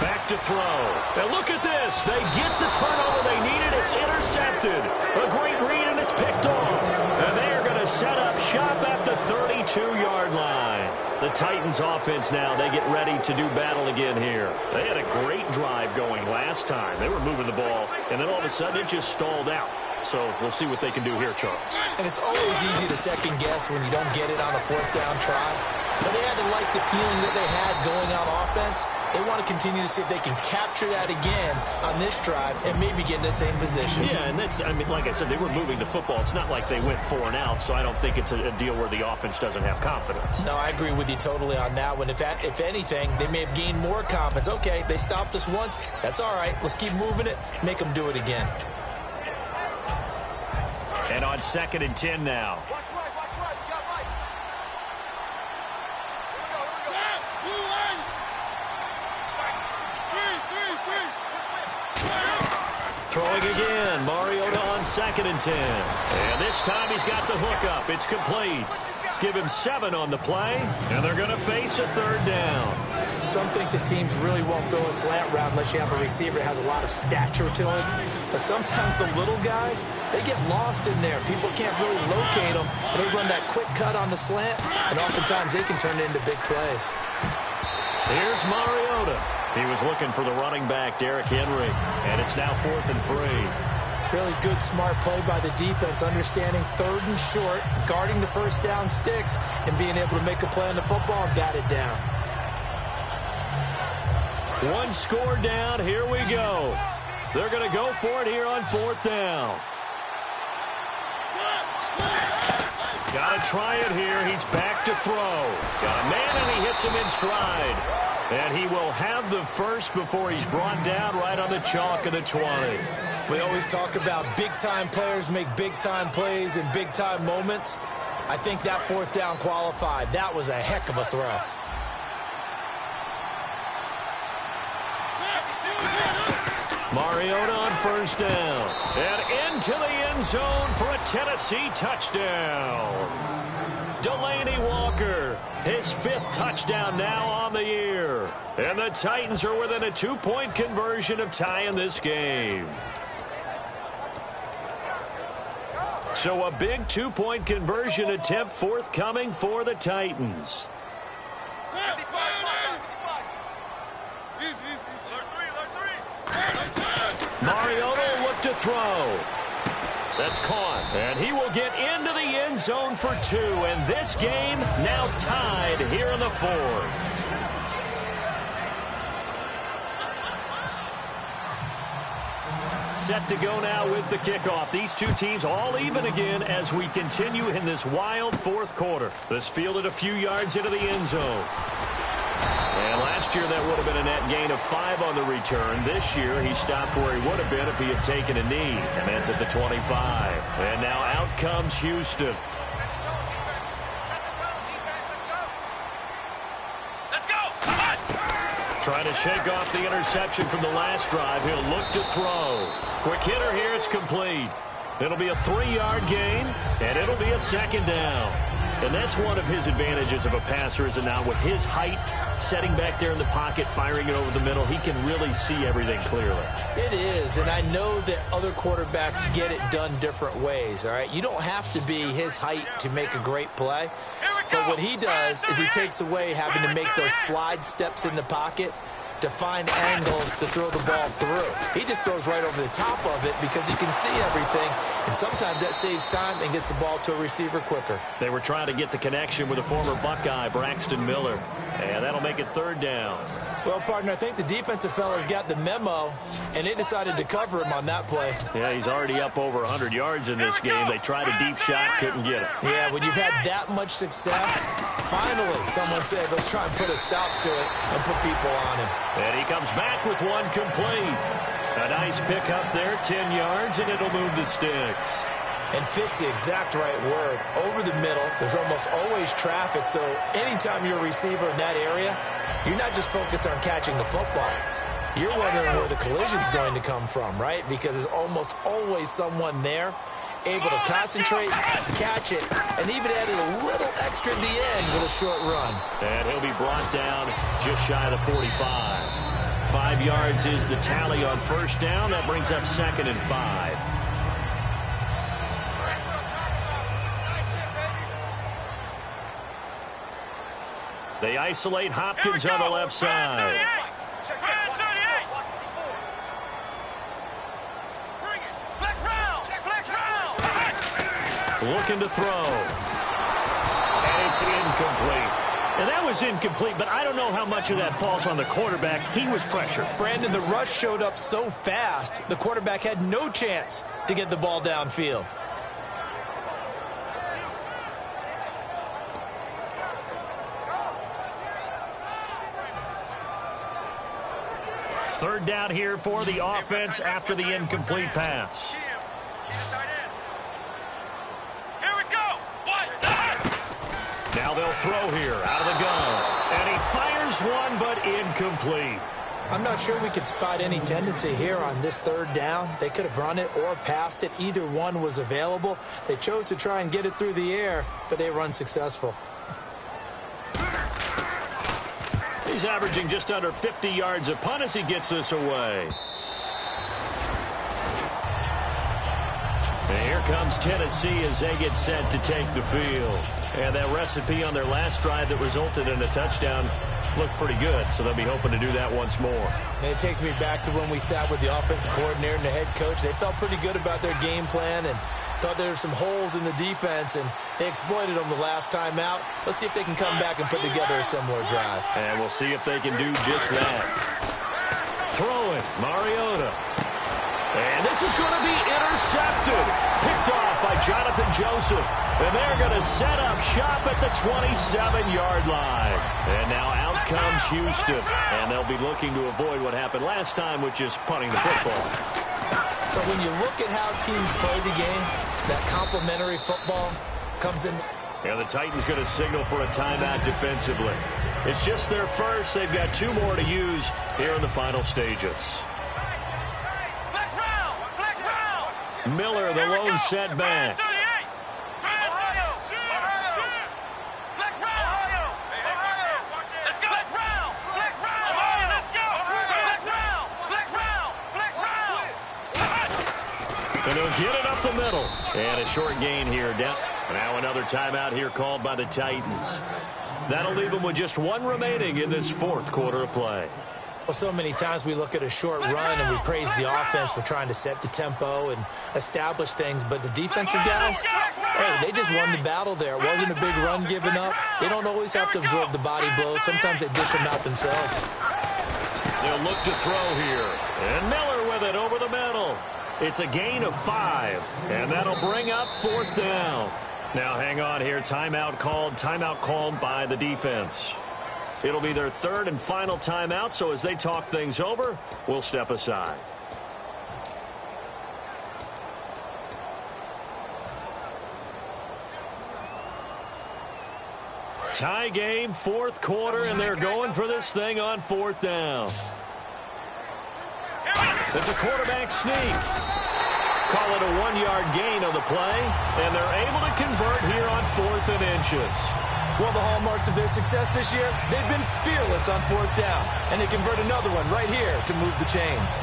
Back to throw. And look at this. They get the turnover they needed. It's intercepted. A great read, and it's picked off. And they are going to set up shop at the 32-yard line. The Titans offense now, they get ready to do battle again here. They had a great drive going last time. They were moving the ball, and then all of a sudden it just stalled out. So we'll see what they can do here, Charles. And it's always easy to second guess when you don't get it on a 4th down try. But they had to like the feeling that they had going on offense. They want to continue to see if they can capture that again on this drive and maybe get in the same position. Yeah, and that's, I mean, like I said, they were moving the football. It's not like they went 4 and out, so I don't think it's a deal where the offense doesn't have confidence. No, I agree with you totally on that one. If anything, they may have gained more confidence. Okay, they stopped us once. That's all right. Let's keep moving it. Make them do it again. And on 2nd and 10 now. Throwing again. Mariota on 2nd and 10. And this time he's got the hook up. It's complete. Give him 7 on the play, and they're going to face a third down. Some think the teams really won't throw a slant route unless you have a receiver that has a lot of stature to him. But sometimes the little guys, they get lost in there. People can't really locate them, and they run that quick cut on the slant, and oftentimes they can turn it into big plays. Here's Mariota. He was looking for the running back, Derrick Henry, and it's now 4th and 3. Really good, smart play by the defense, understanding 3rd and short, guarding the first down sticks, and being able to make a play on the football and bat it down. 1 score down. Here we go. They're going to go for it here on 4th down. Got to try it here. He's back to throw. Got a man, and he hits him in stride. And he will have the first before he's brought down right on the chalk of the 20. We always talk about big-time players make big-time plays in big-time moments. I think that 4th down qualified. That was a heck of a throw. Mariota on 1st down. And into the end zone for a Tennessee touchdown. Delaney Walker, his 5th touchdown now on the year. And the Titans are within a 2-point conversion of tying this game. So a big 2-point conversion attempt forthcoming for the Titans. Mariota will look to throw. That's caught, and he will get into the end zone for 2, and this game now tied here in the 4th. Set to go now with the kickoff. These two teams all even again as we continue in this wild 4th quarter. This fielded a few yards into the end zone. And last year that would have been a net gain of 5 on the return. This year he stopped where he would have been if he had taken a knee. And that's at the 25. And now out comes Houston. Let's go. Come on. Trying to shake off the interception from the last drive. He'll look to throw. Quick hitter here. It's complete. It'll be a 3-yard gain, and it'll be a 2nd down. And that's one of his advantages of a passer, is it not? With his height, setting back there in the pocket, firing it over the middle, he can really see everything clearly. It is, and I know that other quarterbacks get it done different ways, all right? You don't have to be his height to make a great play. But what he does is he takes away having to make those slide steps in the pocket to find angles to throw the ball through. He just throws right over the top of it because he can see everything, and sometimes that saves time and gets the ball to a receiver quicker. They were trying to get the connection with a former Buckeye, Braxton Miller, and that'll make it 3rd down. Well, partner, I think the defensive fellas got the memo, and they decided to cover him on that play. Yeah, he's already up over 100 yards in this game. They tried a deep shot, couldn't get it. Yeah, when you've had that much success, finally someone said, let's try and put a stop to it and put people on him. And he comes back with 1 complete. A nice pick up there, 10 yards, and it'll move the sticks. And fits the exact right word. Over the middle, there's almost always traffic, so anytime you're a receiver in that area, you're not just focused on catching the football. You're wondering where the collision's going to come from, right? Because there's almost always someone there able to concentrate, catch it, and even added a little extra at the end with a short run. And he'll be brought down just shy of the 45. 5 yards is the tally on 1st down. That brings up 2nd and 5. They isolate Hopkins on the left side. Looking to throw. And it's incomplete. And that was incomplete, but I don't know how much of that falls on the quarterback. He was pressured. Brandon, the rush showed up so fast, the quarterback had no chance to get the ball downfield. Third down here for the offense after the incomplete pass. Here we go. Now they'll throw here out of the gun. And he fires one, but incomplete. I'm not sure we could spot any tendency here on this third down. They could have run it or passed it. Either one was available. They chose to try and get it through the air, but they were unsuccessful. He's averaging just under 50 yards a punt as he gets this away. And here comes Tennessee as they get set to take the field. And that recipe on their last drive that resulted in a touchdown looked pretty good, so they'll be hoping to do that once more. And it takes me back to when we sat with the offensive coordinator and the head coach. They felt pretty good about their game plan and thought there were some holes in the defense, and they exploited them the last time out. Let's see if they can come back and put together a similar drive. And we'll see if they can do just that. Throwing, Mariota. And this is going to be intercepted. Picked off by Jonathan Joseph. And they're going to set up shop at the 27-yard line. And now out comes Houston. And they'll be looking to avoid what happened last time, which is punting the football. But when you look at how teams play the game, that complementary football comes in. And the Titans going to signal for a timeout defensively. It's just their first. They've got two more to use here in the final stages. Miller, the lone setback. And he'll get it up the middle. And a short gain here. Now another timeout here called by the Titans. That'll leave them with just one remaining in this fourth quarter of play. Well, so many times we look at a short run and we praise the offense for trying to set the tempo and establish things. But the defensive guys, hey, they just won the battle there. It wasn't a big run given up. They don't always have to absorb the body blows. Sometimes they dish them out themselves. They'll look to throw here. And Miller with it over the middle. It's a gain of 5. And that'll bring up fourth down. Now hang on here. Timeout called by the defense. It'll be their third and final timeout, so as they talk things over, we'll step aside. Tie game, fourth quarter, and they're going for this thing on fourth down. It's a quarterback sneak. Call it a 1-yard gain on the play, and they're able to convert here on 4th and inches. Well, the hallmarks of their success this year, they've been fearless on fourth down, and they convert another one right here to move the chains.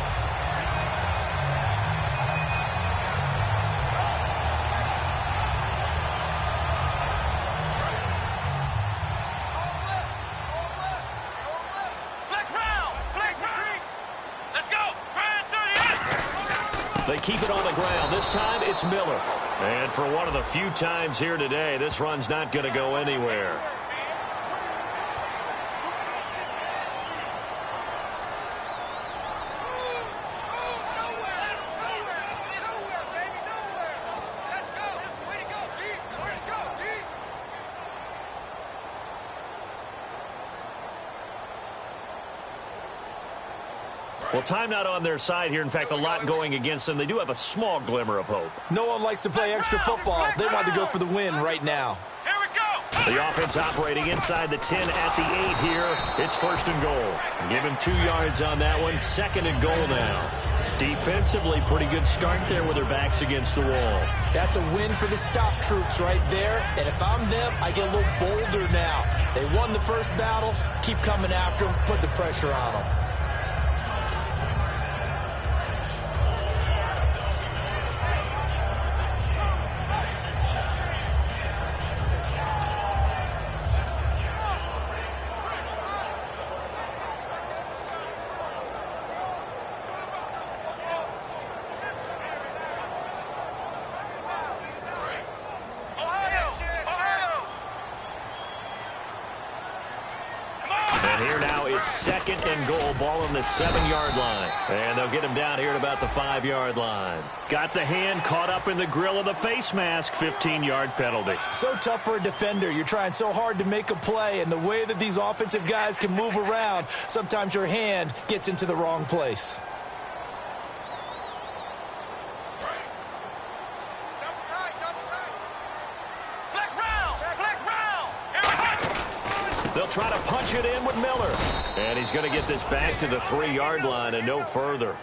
They keep it on the ground. This time, it's Miller. And for one of the few times here today, this run's not going to go anywhere. Well, time not on their side here. In fact, a lot going against them. They do have a small glimmer of hope. No one likes to play extra football. They want to go for the win right now. Here we go. The offense operating inside the 10 at the 8 here. It's first and goal. Give him 2 yards on that one. Second and goal now. Defensively, pretty good start there with their backs against the wall. That's a win for the stop troops right there. And if I'm them, I get a little bolder now. They won the first battle. Keep coming after them. Put the pressure on them. Second and goal, ball on the 7-yard line. And they'll get him down here at about the 5-yard line. Got the hand caught up in the grill of the face mask. 15-yard penalty. So tough for a defender. You're trying so hard to make a play, and the way that these offensive guys can move around, sometimes your hand gets into the wrong place. They'll try to punch it in with Miller. And he's going to get this back to the 3-yard line and no further.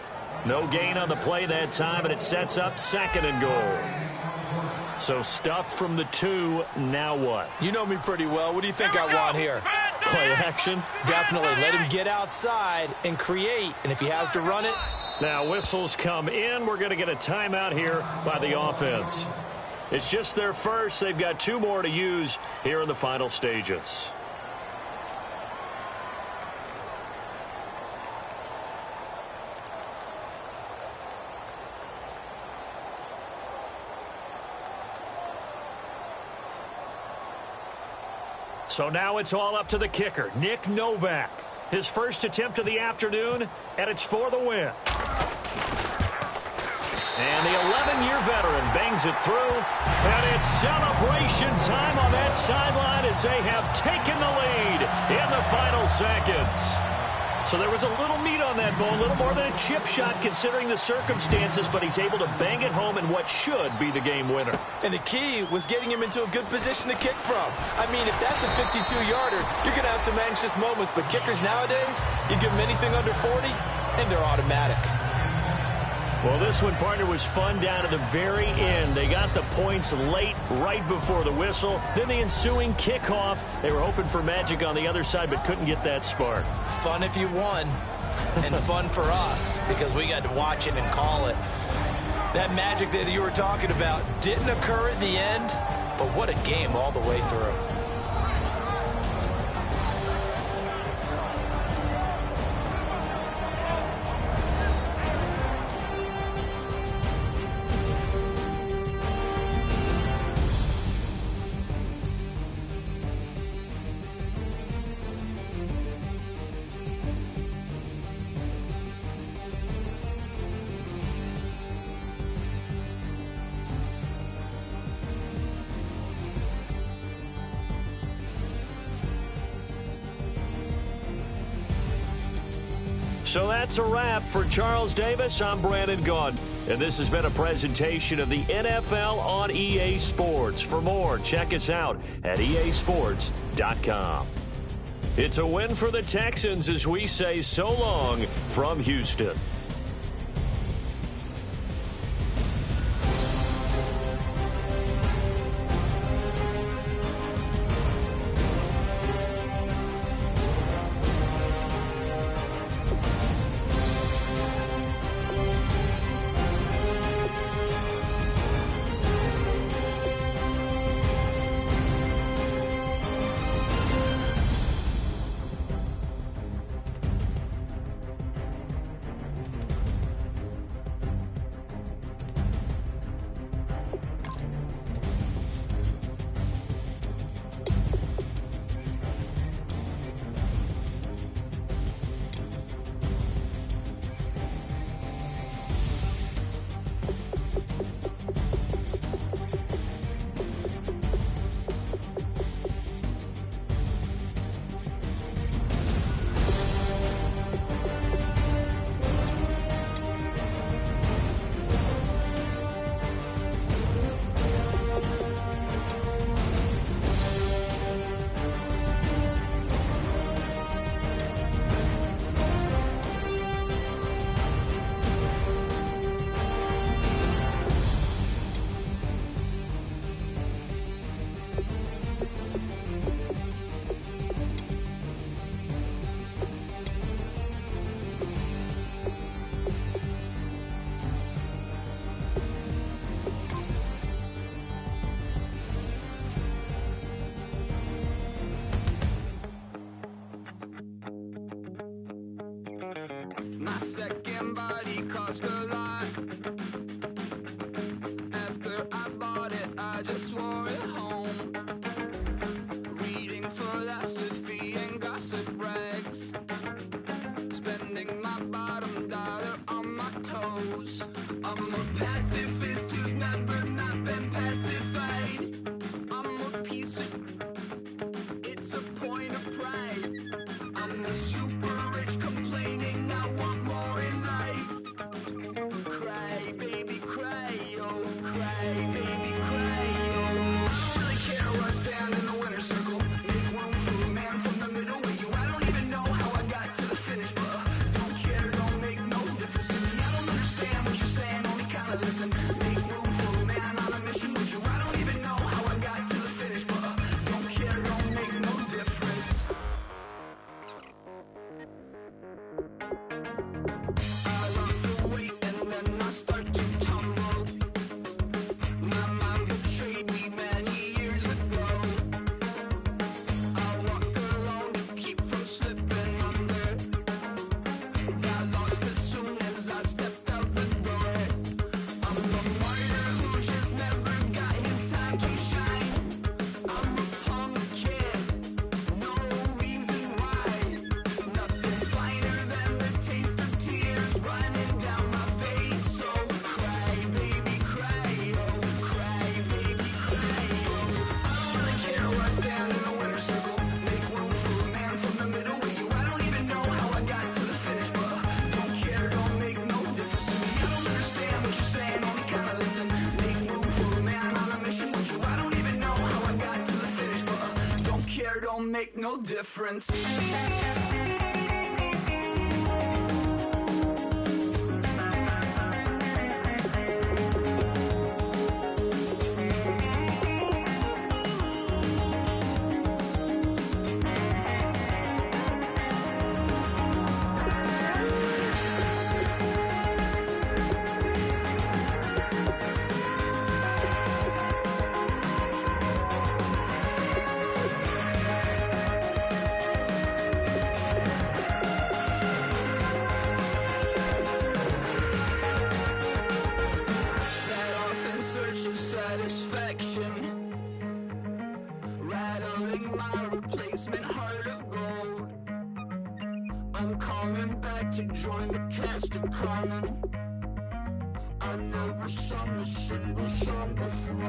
No gain on the play that time, and it sets up 2nd and goal. So stuffed from the 2, now what? You know me pretty well. What do you think I want here? Play action? Definitely. Let him get outside and create, and if he has to run it. Now whistles come in. We're going to get a timeout here by the offense. It's just their first. They've got 2 more to use here in the final stages. So now it's all up to the kicker, Nick Novak. His first attempt of the afternoon, and it's for the win. And the 11-year veteran bangs it through, and it's celebration time on that sideline as they have taken the lead in the final seconds. So there was a little meat on that ball, a little more than a chip shot considering the circumstances, but he's able to bang it home in what should be the game winner. And the key was getting him into a good position to kick from. I mean, if that's a 52-yarder, you're going to have some anxious moments, but kickers nowadays, you give them anything under 40, and they're automatic. Well, this one, partner, was fun down to the very end. They got the points late, right before the whistle. Then the ensuing kickoff. They were hoping for magic on the other side, but couldn't get that spark. Fun if you won, and fun for us, because we got to watch it and call it. That magic that you were talking about didn't occur at the end, but what a game all the way through. So that's a wrap for Charles Davis. I'm Brandon Gaudin, and this has been a presentation of the NFL on EA Sports. For more, check us out at easports.com. It's a win for the Texans as we say so long from Houston. My second body cost a lot. After I bought it, I just wore it home. Reading philosophy and gossip rags. Spending my bottom dollar on my toes. I'm a pacifist who's never not been pacified. I'm a piece of... It's a point of pride. I'm the super rich complaining I want more in life. care, don't make no difference. Rattling my replacement heart of gold. I'm coming back to join the cast of Carmen. I never sung a single song before. I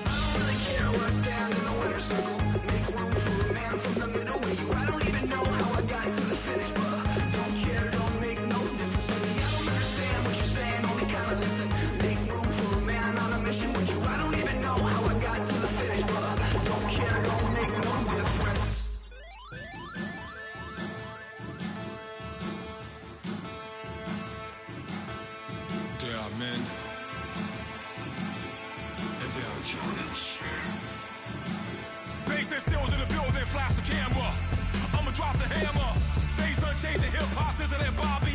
don't really care where I stand in the winner's circle. Make room for a man from the middle with you. I don't even know how I got to the finish, but don't care, don't make no difference to me. I don't understand what you're saying, only kinda listen. Make room for a man on a mission with you. I don't even know how I got to the finish, but don't care, don't make no difference. There are men, and there are giants. Bass and stills in the building, flash the camera. I'ma drop the hammer. Things done changing, hip-hop, sizzling, bob